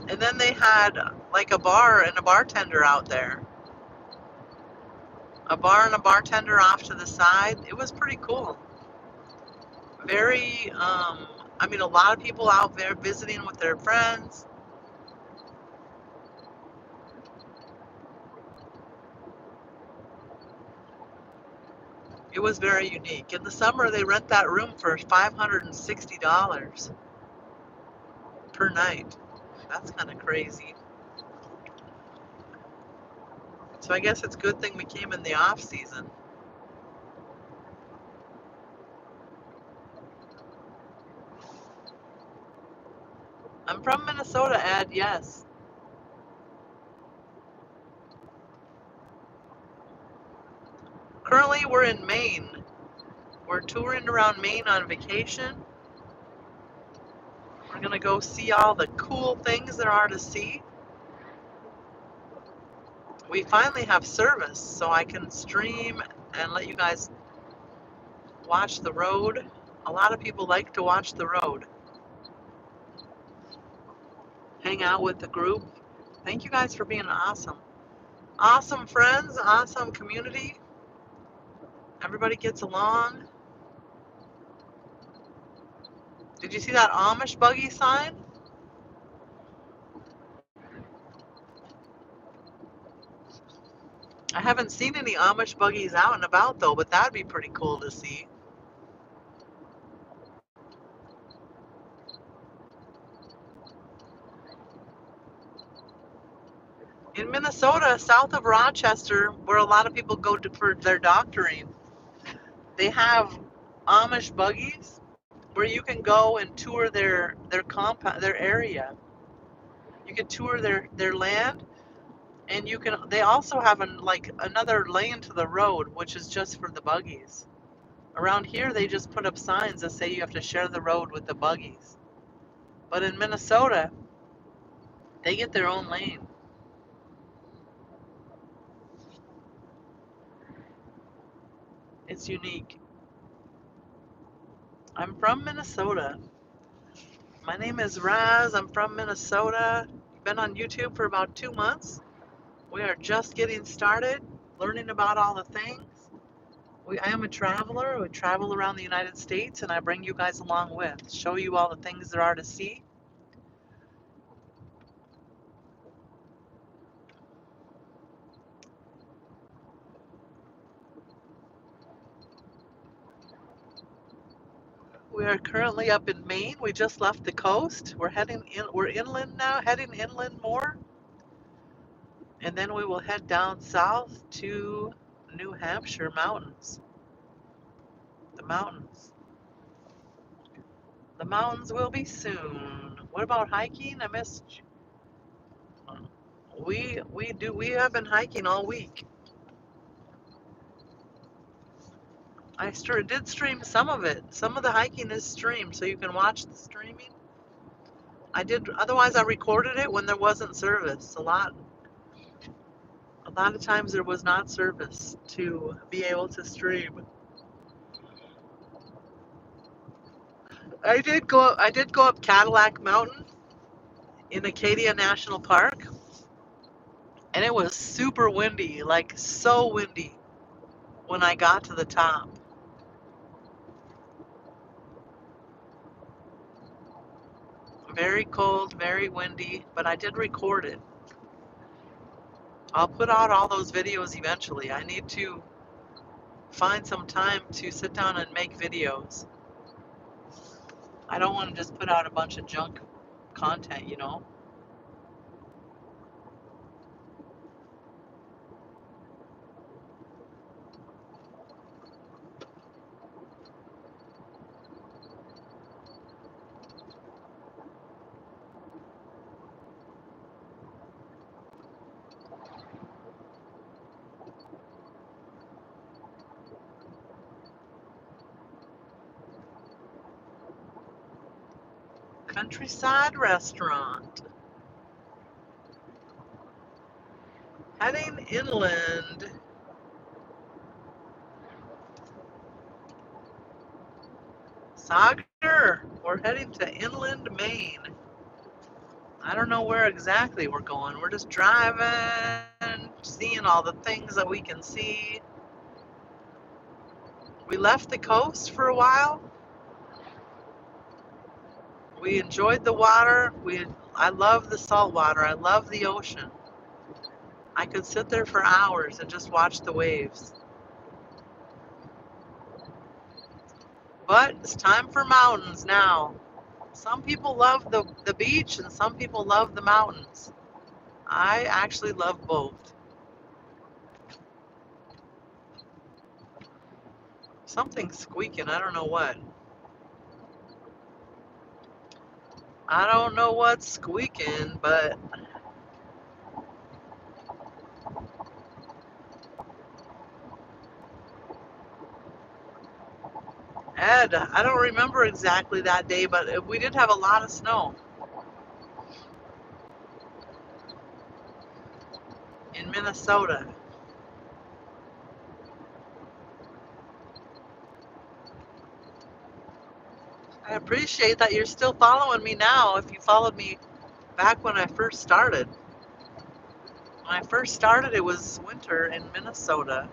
And then they had like a bar and a bartender out there. A bar and a bartender off to the side. It was pretty cool. Very, I mean, a lot of people out there visiting with their friends. It was very unique. In the summer, they rent that room for $560 per night. That's kind of crazy. So I guess it's a good thing we came in the off season. I'm from Minnesota, Ed, yes. Currently, we're in Maine. We're touring around Maine on vacation. We're gonna go see all the cool things there are to see. We finally have service, so I can stream and let you guys watch the road. A lot of people like to watch the road. Hang out with the group. Thank you guys for being awesome. Awesome friends, awesome community. Everybody gets along. Did you see that Amish buggy sign? I haven't seen any Amish buggies out and about though, but that'd be pretty cool to see. In Minnesota, south of Rochester, where a lot of people go for their doctoring, they have Amish buggies where you can go and tour their compound, their area. You can tour their land, and you can. They also have like another lane to the road, which is just for the buggies. Around here, they just put up signs that say you have to share the road with the buggies. But in Minnesota, they get their own lane. It's unique. I'm from Minnesota. My name is Raz. I'm from Minnesota. Been on YouTube for about 2 months. We are just getting started, learning about all the things. I am a traveler. We travel around the United States, and I bring you guys along with, show you all the things there are to see. We are currently up in Maine. We just left the coast. We're inland now, heading inland more. And then we will head down south to New Hampshire mountains. The mountains. The mountains will be soon. What about hiking? I missed you. We have been hiking all week. I did stream some of it. Some of the hiking is streamed, so you can watch the streaming. I did. Otherwise, I recorded it when there wasn't service. A lot of times there was not service to be able to stream. I did go up Cadillac Mountain in Acadia National Park, and it was super windy, like so windy when I got to the top. Very cold, very windy, but I did record it. I'll put out all those videos eventually. I need to find some time to sit down and make videos. I don't want to just put out a bunch of junk content, you know? Countryside restaurant. Heading inland. Sagar, we're heading to inland Maine. I don't know where exactly we're going. We're just driving, seeing all the things that we can see. We left the coast for a while. We enjoyed the water. I love the salt water. I love the ocean. I could sit there for hours and just watch the waves. But it's time for mountains now. Some people love the beach and some people love the mountains. I actually love both. Something's squeaking. I don't know what. I don't know what's squeaking, but Ed, I don't remember exactly that day, but we did have a lot of snow in Minnesota. I appreciate that you're still following me now. If you followed me back when I first started. When I first started, it was winter in Minnesota.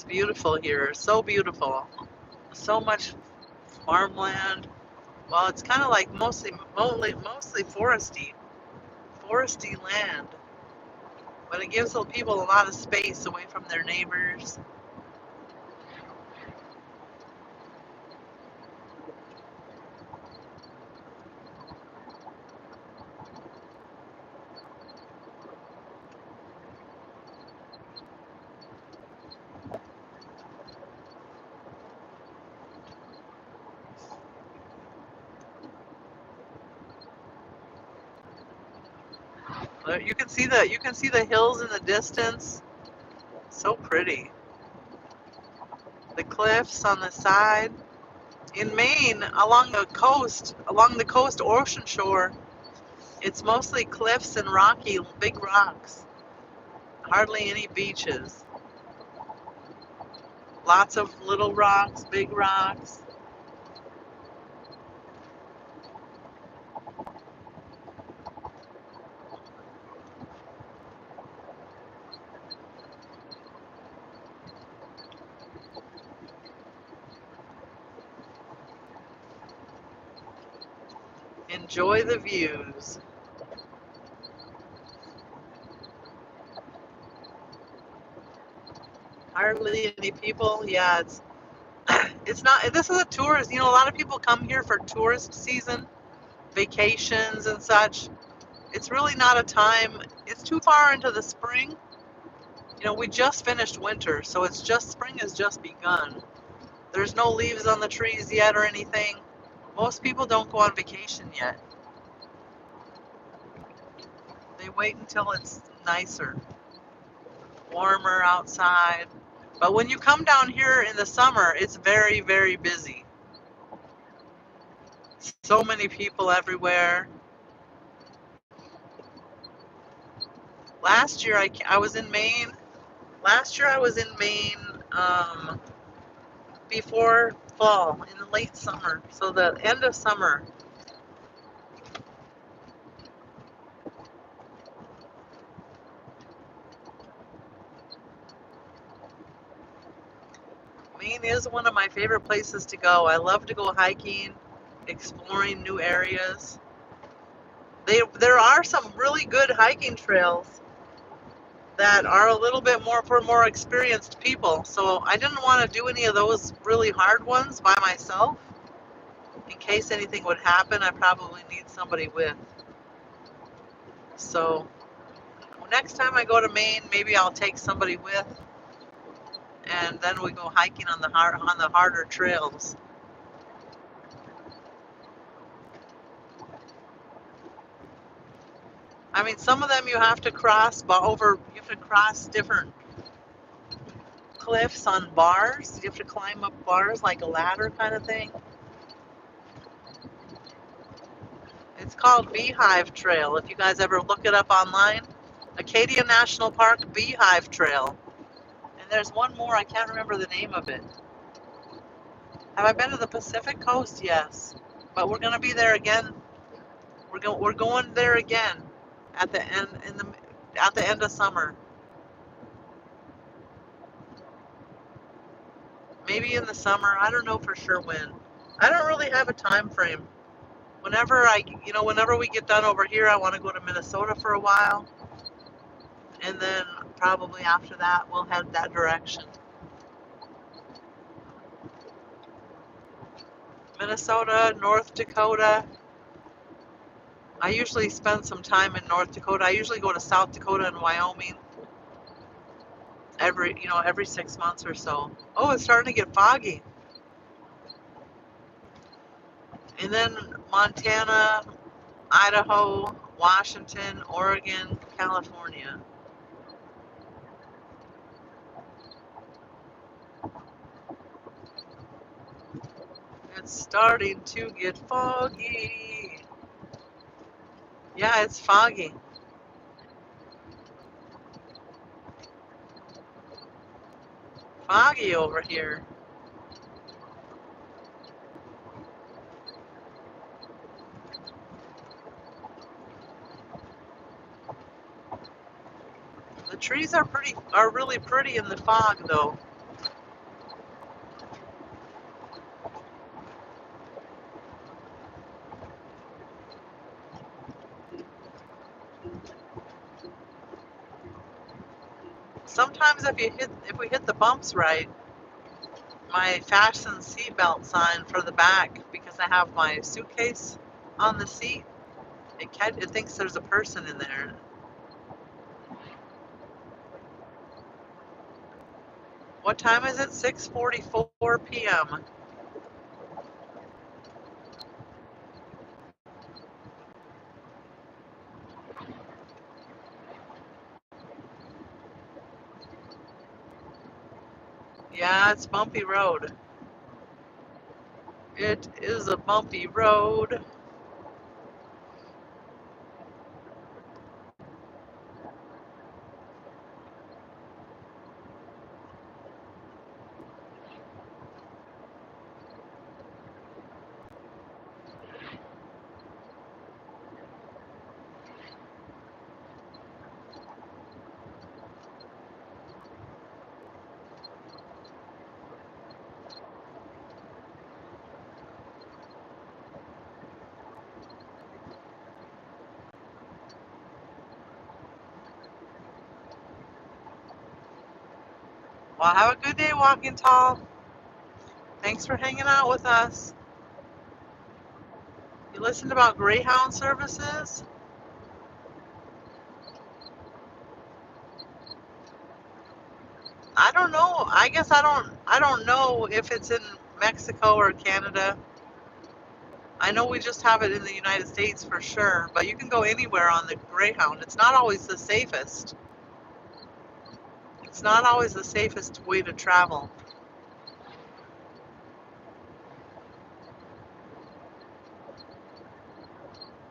It's beautiful here, so beautiful. So much farmland. Well, it's kind of like mostly foresty land, but it gives the people a lot of space away from their neighbors. You can see the hills in the distance. So pretty. The cliffs on the side. In Maine, along the coast ocean shore, it's mostly cliffs and big rocks. Hardly any beaches. Lots of little rocks, big rocks. Enjoy the views. Hardly any people. Yeah, it's not. This is a tourist. A lot of people come here for tourist season, vacations and such. It's really not a time. It's too far into the spring. We just finished winter, so spring has just begun. There's no leaves on the trees yet or anything. Most people don't go on vacation yet. They wait until it's nicer, warmer outside. But when you come down here in the summer, it's very, very busy. So many people everywhere. Last year I was in Maine. Last year I was in Maine before fall, in the late summer, so the end of summer. Maine is one of my favorite places to go. I love to go hiking, exploring new areas. There are some really good hiking trails that are a little bit more for more experienced people. So I didn't want to do any of those really hard ones by myself. In case anything would happen, I probably need somebody with. So next time I go to Maine, maybe I'll take somebody with, and then we go hiking on the harder trails. I mean, some of them you have to cross You have to cross different cliffs on bars. You have to climb up bars like a ladder kind of thing. It's called Beehive Trail. If you guys ever look it up online, Acadia National Park Beehive Trail. And there's one more. I can't remember the name of it. Have I been to the Pacific Coast? Yes, but we're gonna be there again. We're going there again at the end of summer. Maybe in the summer. I don't know for sure when. I don't really have a time frame. Whenever we get done over here, I want to go to Minnesota for a while, and then probably after that we'll head that direction. Minnesota, North Dakota. I usually spend some time in North Dakota. I usually go to South Dakota and Wyoming every 6 months or so. Oh, it's starting to get foggy. And then Montana, Idaho, Washington, Oregon, California. It's starting to get foggy. Yeah, it's foggy. Foggy over here. The trees are really pretty in the fog though. Sometimes if we hit the bumps right, my fasten seatbelt sign for the back, because I have my suitcase on the seat, it thinks there's a person in there. What time is it? 6:44 p.m. Yeah, it's bumpy road. It is a bumpy road. Well, have a good day, Walking Tall. Thanks for hanging out with us. You listened about Greyhound services? I don't know. I don't know if it's in Mexico or Canada. I know we just have it in the United States for sure, but you can go anywhere on the Greyhound. It's not always the safest. It's not always the safest way to travel.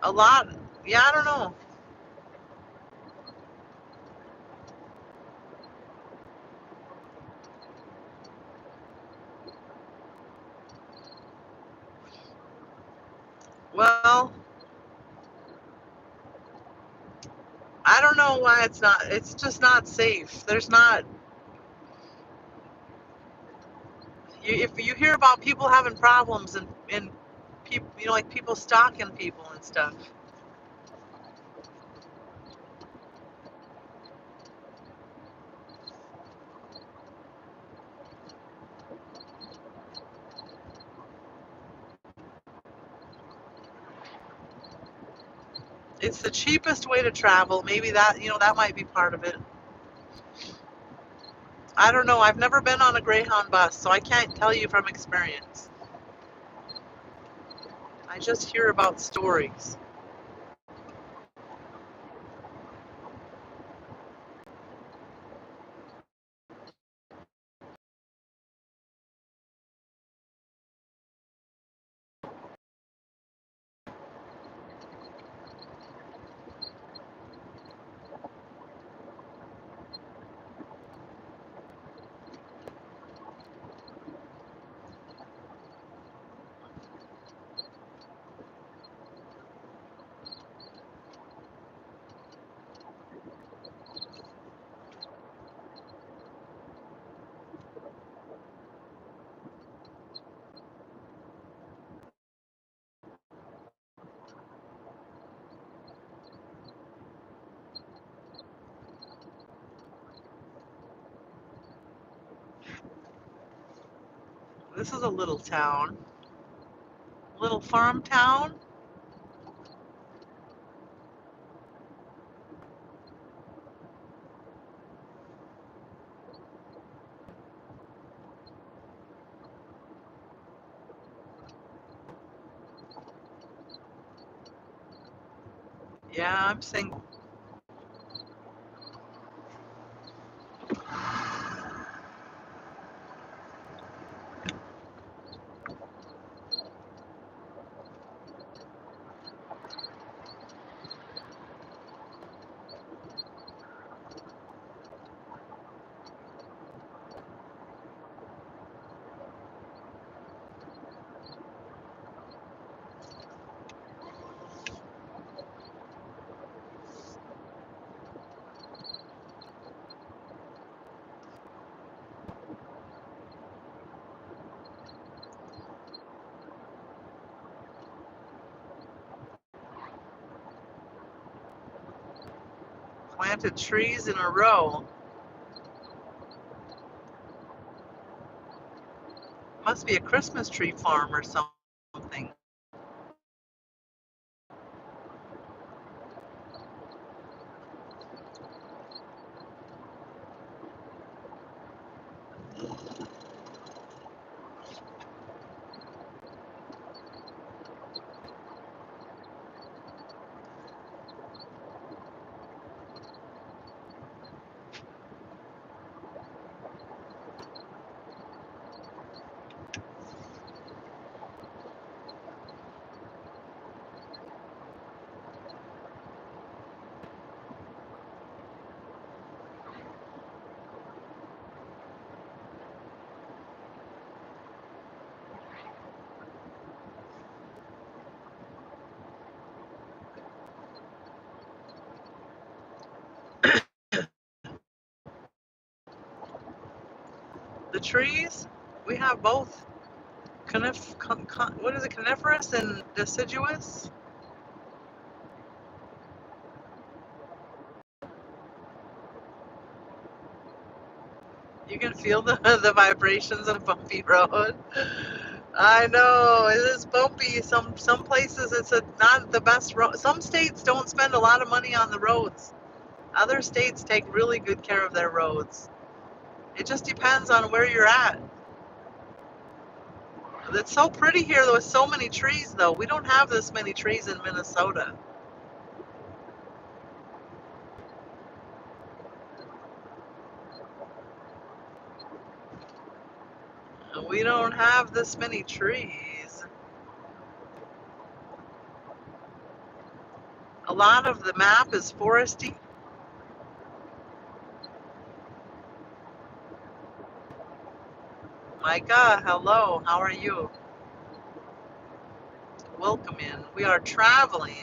A lot, yeah, I don't know. Well, I don't know why it's just not safe. There's not, if you hear about people having problems and people, like people stalking people and stuff. It's the cheapest way to travel. Maybe that might be part of it. I don't know. I've never been on a Greyhound bus, so I can't tell you from experience. I just hear about stories. This is a little town, little farm town. Yeah, I'm single. Planted trees in a row. Must be a Christmas tree farm or something. The trees, we have both what is it, coniferous and deciduous? You can feel the vibrations on a bumpy road. I know it is bumpy. Some places it's not the best road. Some states don't spend a lot of money on the roads. Other states take really good care of their roads. It just depends on where you're at. It's so pretty here with so many trees though. We don't have this many trees in Minnesota. We don't have this many trees. A lot of the map is foresty. Micah, hello, how are you? Welcome in. We are traveling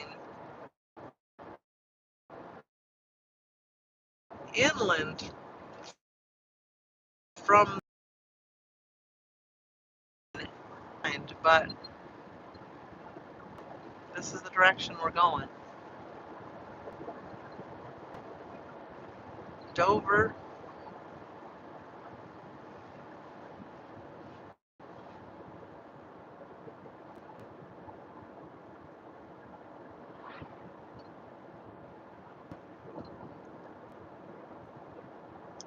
inland from but this is the direction we're going. Dover.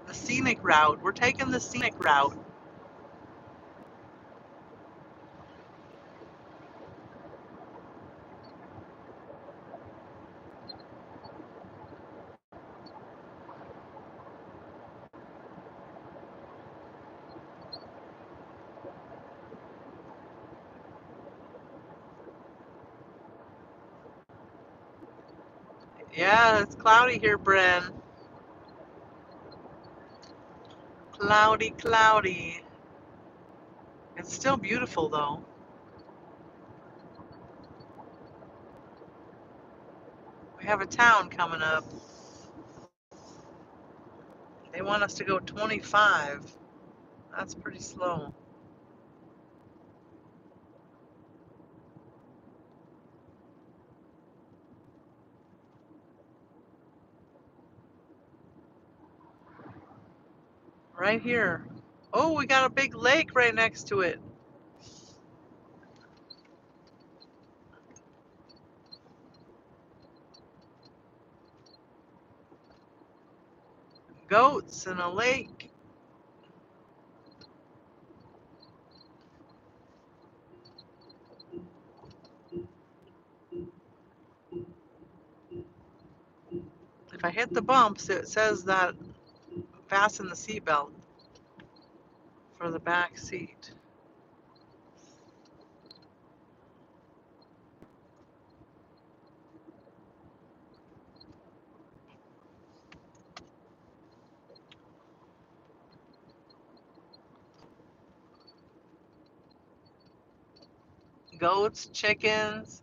The scenic route. We're taking the scenic route. Yeah, it's cloudy here, Bren. Cloudy, cloudy. It's still beautiful though. We have a town coming up. They want us to go 25. That's pretty slow. Right here. Oh, we got a big lake right next to it. Goats and a lake. If I hit the bumps, it says that fasten the seatbelt for the back seat. Goats, chickens,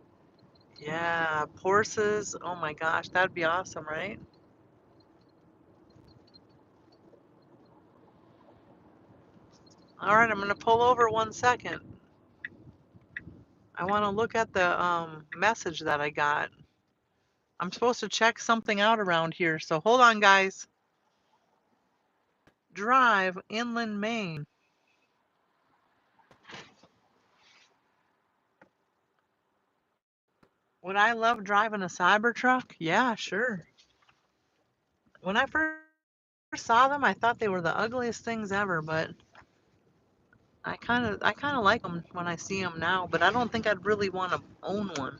yeah, horses. Oh my gosh, that'd be awesome, right? All right, I'm gonna pull over 1 second. I want to look at the message that I got. I'm supposed to check something out around here, so hold on, guys. Drive, inland Maine. Would I love driving a Cybertruck? Yeah, sure. When I first saw them, I thought they were the ugliest things ever, but I kind of like them when I see them now, but I don't think I'd really want to own one.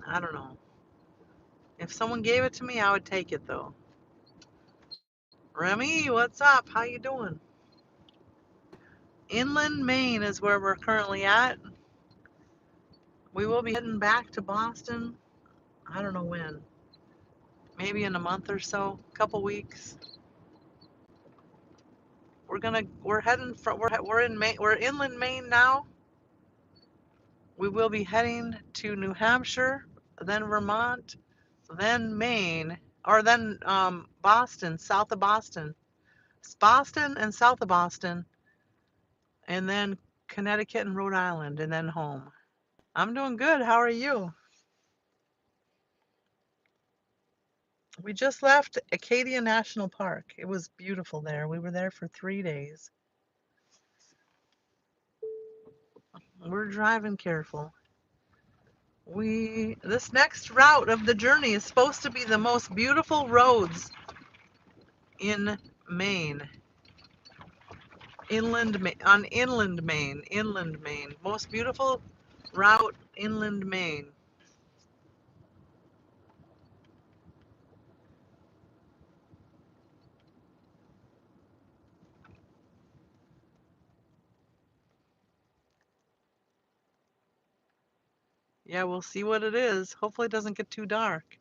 I don't know. If someone gave it to me, I would take it though. Remy, what's up? How you doing? Inland Maine is where we're currently at. We will be heading back to Boston. I don't know when. Maybe in a month or so, couple weeks. We're heading from we're in Maine, we're inland Maine now. We will be heading to New Hampshire, then Vermont, then Maine, or then Boston, south of Boston. It's Boston and south of Boston, and then Connecticut and Rhode Island, and then home. I'm doing good. How are you? We just left Acadia National Park. It was beautiful there. We were there for 3 days. We're driving careful. This next route of the journey is supposed to be the most beautiful roads in Maine. Inland Maine. Most beautiful route, inland Maine. Yeah, we'll see what it is. Hopefully it doesn't get too dark.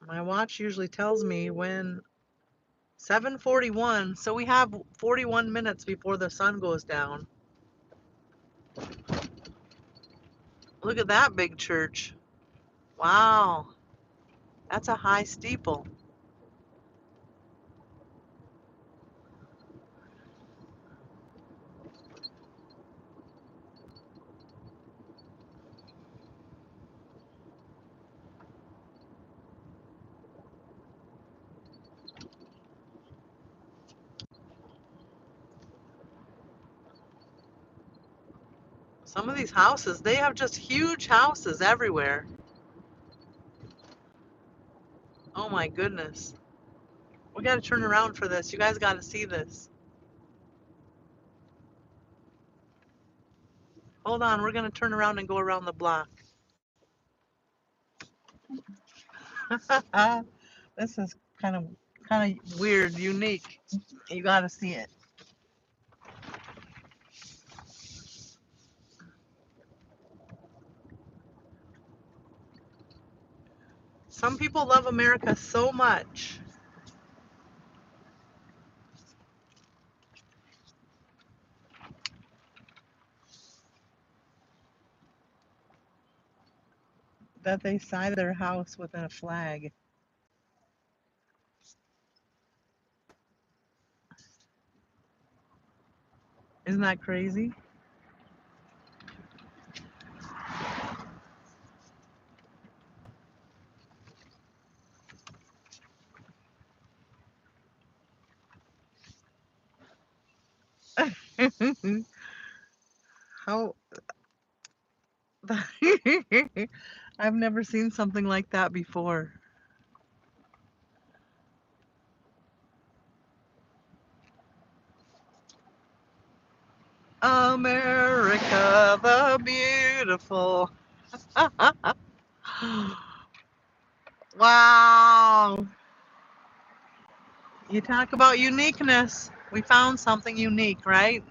My watch usually tells me when 7:41, so we have 41 minutes before the sun goes down. Look at that big church. Wow, that's a high steeple. Some of these houses, they have just huge houses everywhere. Oh my goodness. We got to turn around for this. You guys got to see this. Hold on, we're going to turn around and go around the block. This is kind of weird, unique. You got to see it. Some people love America so much that they sided their house with a flag. Isn't that crazy? How I've never seen something like that before. America the beautiful. Wow. You talk about uniqueness. We found something unique, right?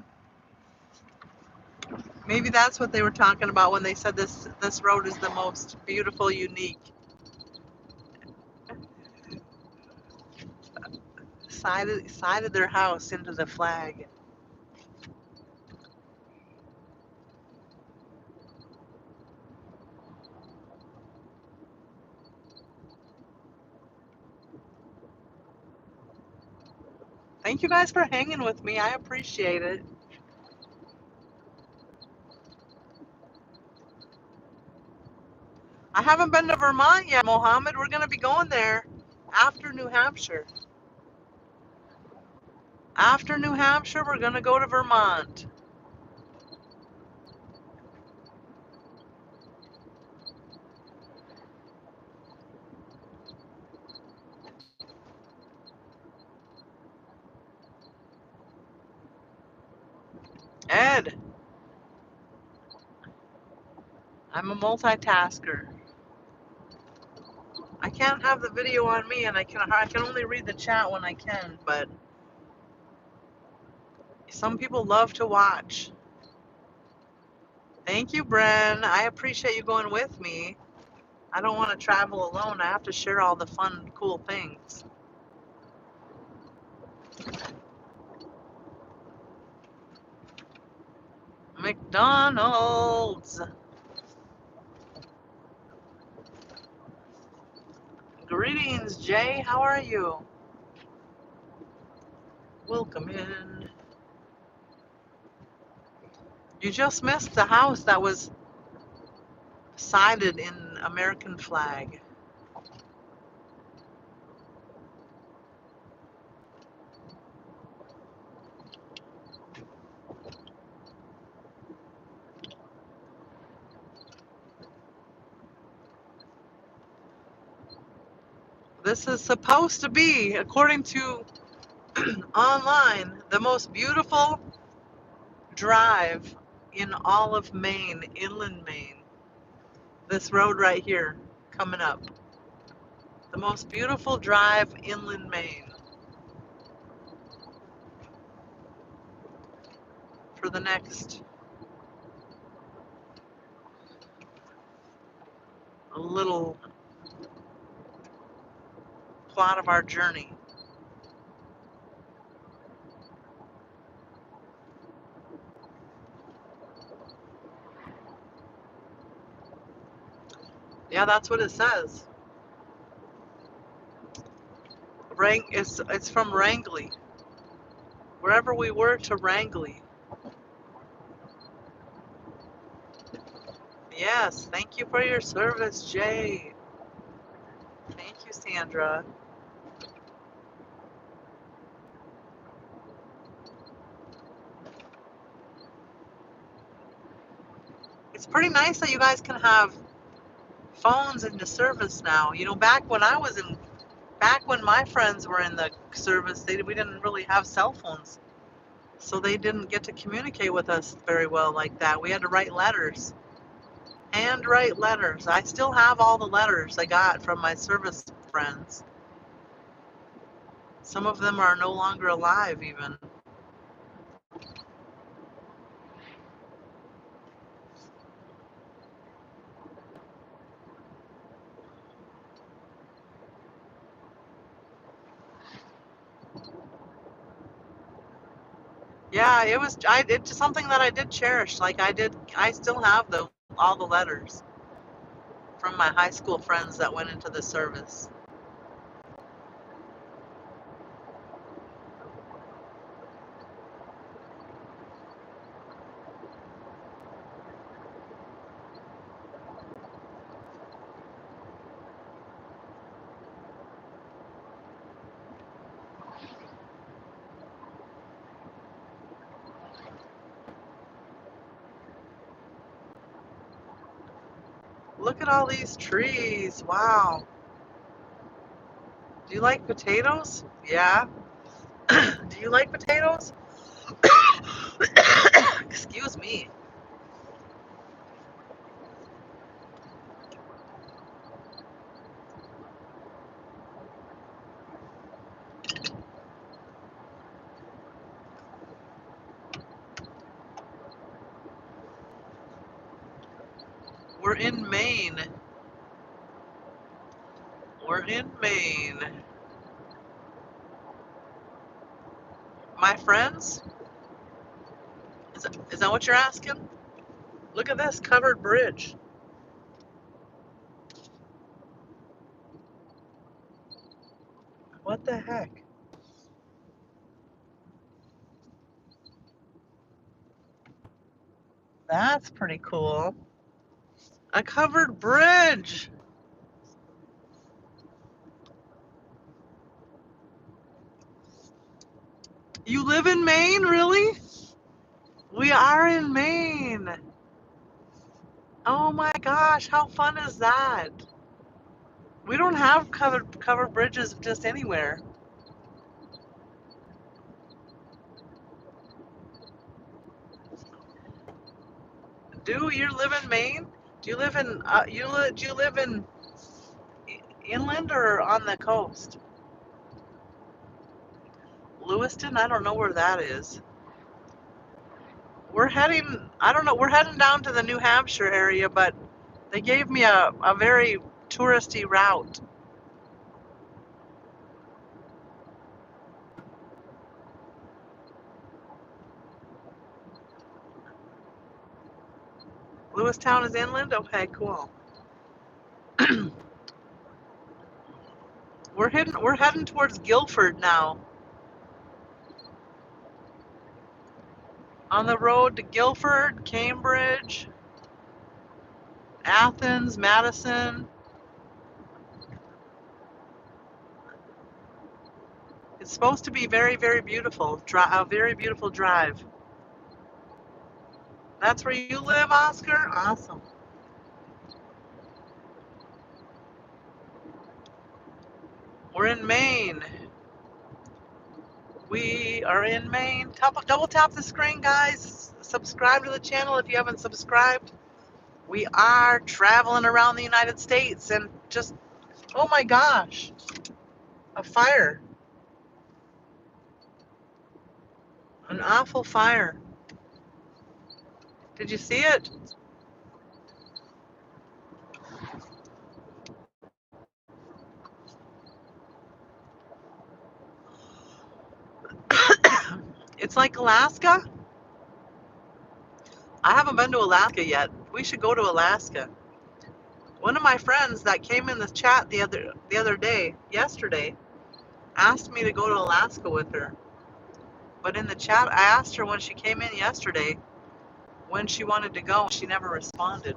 Maybe that's what they were talking about when they said this road is the most beautiful, unique. Sided their house into the flag. Thank you guys for hanging with me. I appreciate it. I haven't been to Vermont yet, Mohammed. We're going to be going there after New Hampshire. After New Hampshire, we're going to go to Vermont. Ed, I'm a multitasker. I can't have the video on me, and I can only read the chat when I can, but some people love to watch. Thank you, Bren. I appreciate you going with me. I don't want to travel alone. I have to share all the fun, cool things. McDonald's. Greetings, Jay. How are you? Welcome in. You just missed the house that was sided in American flag. This is supposed to be, according to online, the most beautiful drive in all of Maine, inland Maine. This road right here, coming up. The most beautiful drive inland Maine for the next little plot of our journey. Yeah, that's what it says. It's from Wrangley. Wherever we were to Wrangley. Yes, thank you for your service, Jay. Thank you, Sandra. It's pretty nice that you guys can have phones into service now. You know, back when my friends were in the service, we didn't really have cell phones. So they didn't get to communicate with us very well like that. We had to write letters. Handwrite letters. I still have all the letters I got from my service friends. Some of them are no longer alive even. Yeah, it's something that I did cherish. I still have all the letters from my high school friends that went into the service. Look at all these trees. Wow. Do you like potatoes? Yeah. Do you like potatoes? Excuse me. We're in Maine. We're in Maine. My friends? Is that what you're asking? Look at this covered bridge. What the heck? That's pretty cool. A covered bridge. You live in Maine, really? We are in Maine. Oh my gosh, how fun is that? We don't have covered bridges just anywhere. Do you live in Maine? Do you live in do you live in inland or on the coast? Lewiston? I don't know where that is. We're heading, I don't know, we're heading down to the New Hampshire area, but they gave me a very touristy route. Lewistown is inland? Okay, cool. We're heading towards Guilford now. On the road to Guilford, Cambridge, Athens, Madison. It's supposed to be very, very beautiful. A very beautiful drive. That's where you live, Oscar? Awesome. We're in Maine. We are in Maine. Double tap the screen, guys. Subscribe to the channel if you haven't subscribed. We are traveling around the United States and just, oh my gosh, a fire. An awful fire. Did you see it? It's like Alaska. I haven't been to Alaska yet. We should go to Alaska. One of my friends that came in the chat yesterday, asked me to go to Alaska with her. But in the chat, I asked her when she came in yesterday when she wanted to go. She never responded.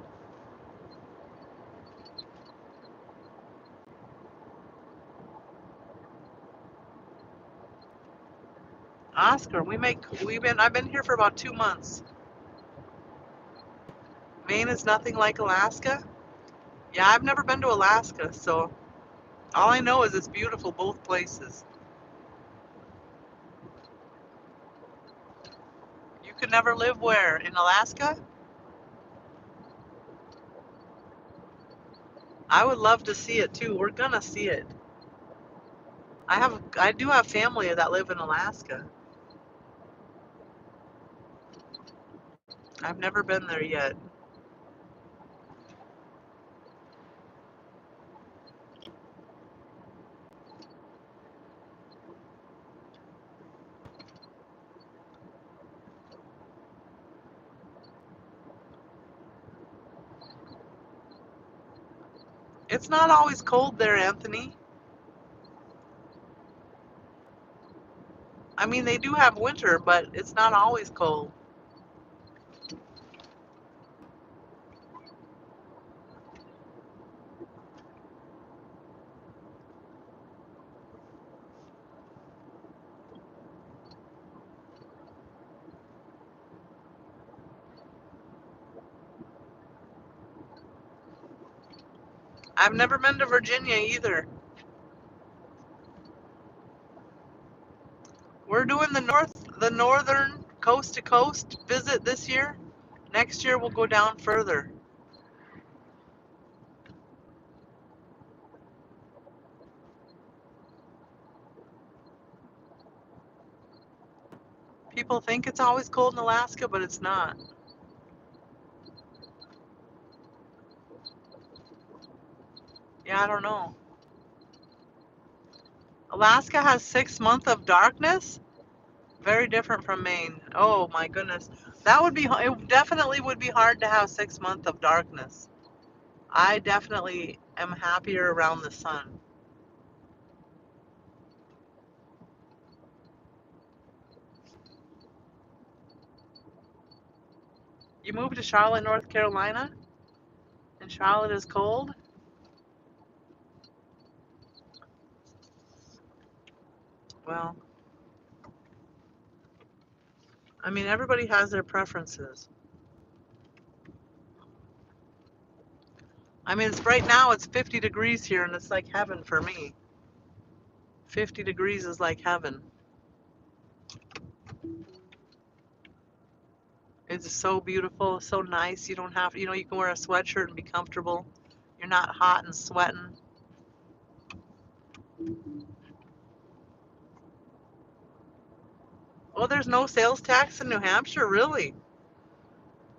Oscar, I've been here for about 2 months. Maine is nothing like Alaska. Yeah, I've never been to Alaska, so all I know is it's beautiful both places. You could never live where? In Alaska? I would love to see it too. We're gonna see it. I do have family that live in Alaska. I've never been there yet. It's not always cold there, Anthony. I mean, they do have winter, but it's not always cold. I've never been to Virginia either. We're doing the northern coast to coast visit this year. Next year we'll go down further. People think it's always cold in Alaska, but it's not. Yeah, I don't know. Alaska has 6 months of darkness? Very different from Maine. Oh my goodness. It definitely would be hard to have 6 months of darkness. I definitely am happier around the sun. You moved to Charlotte, North Carolina? And Charlotte is cold? Well, I mean, everybody has their preferences. I mean, right now it's 50 degrees here and it's like heaven for me. 50 degrees is like heaven. It's so beautiful, so nice. You don't have, you can wear a sweatshirt and be comfortable. You're not hot and sweating. Oh, there's no sales tax in New Hampshire, really?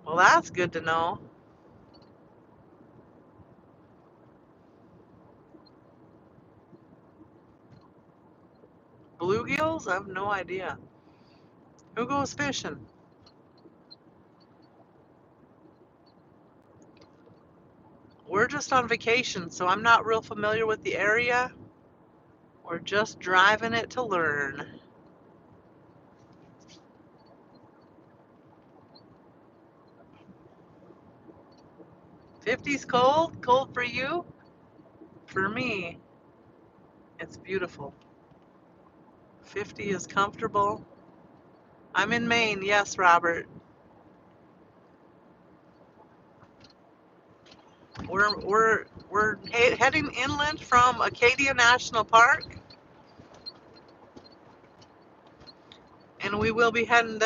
Well, that's good to know. Bluegills? I have no idea. Who goes fishing? We're just on vacation, so I'm not real familiar with the area. We're just driving it to learn. 50's cold? Cold for you? For me, it's beautiful. 50 is comfortable. I'm in Maine, yes, Robert. We're heading inland from Acadia National Park, and we'll be heading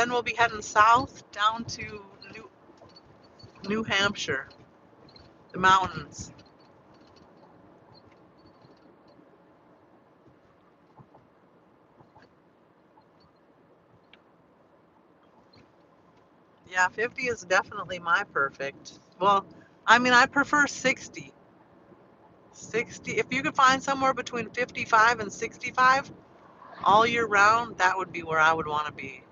south down to New Hampshire, the mountains. Yeah, 50 is definitely my perfect. Well, I mean, I prefer 60. 60, if you could find somewhere between 55 and 65 all year round, that would be where I would want to be.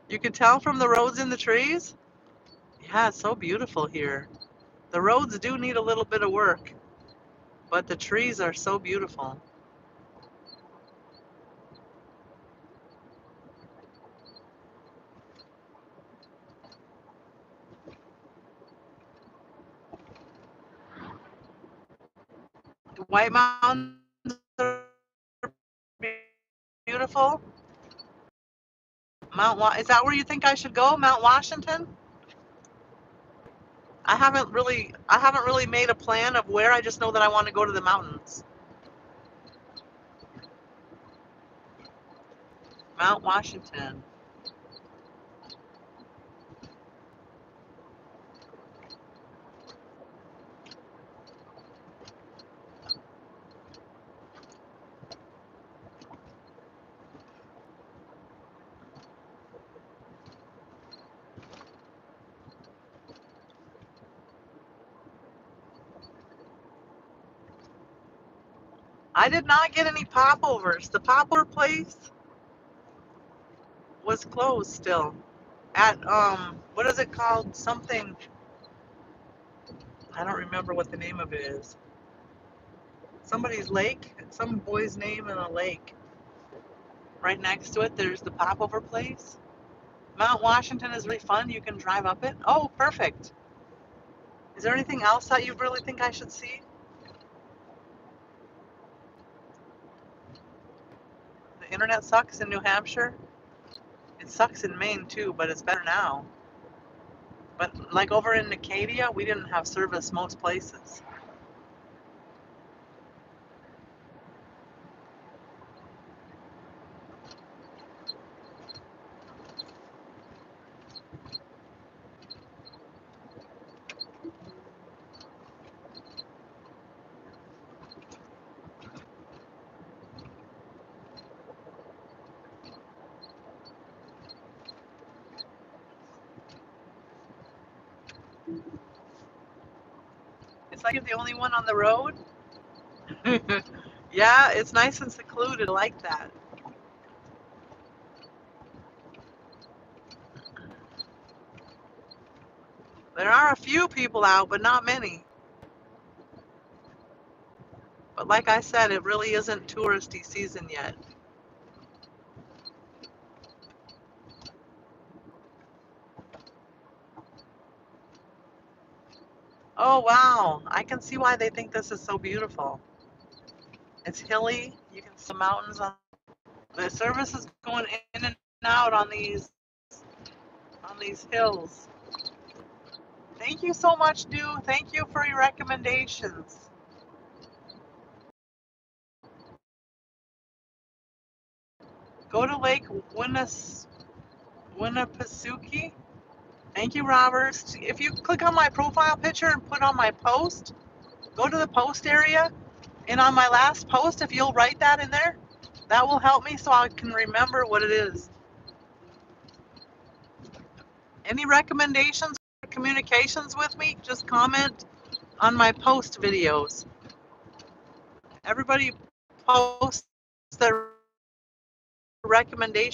You can tell from the roads and the trees? Yeah, it's so beautiful here. The roads do need a little bit of work, but the trees are so beautiful. The White Mountains are beautiful. Is that where you think I should go? Mount Washington? I haven't really made a plan of where. I just know that I want to go to the mountains. Mount Washington. I did not get any popovers. The popover place was closed still. At what is it called? Something, I don't remember what the name of it is. Somebody's lake, some boy's name in a lake. Right next to it, there's the popover place. Mount Washington is really fun. You can drive up it. Oh, perfect. Is there anything else that you really think I should see? The internet sucks in New Hampshire. It sucks in Maine too, but it's better now. But like over in Acadia, we didn't have service most places. It's like you're the only one on the road. Yeah, it's nice and secluded. I like that. There are a few people out, but not many. But like I said, it really isn't touristy season yet. Oh wow, I can see why they think this is so beautiful. It's hilly. You can see the mountains on the service is going in and out on these hills. Thank you so much, Dew. Thank you for your recommendations. Go to Lake Winnipesaukee. Thank you, Robert. If you click on my profile picture and put on my post, go to the post area, and on my last post, if you'll write that in there, that will help me so I can remember what it is. Any recommendations or communications with me, just comment on my post videos. Everybody posts their recommendations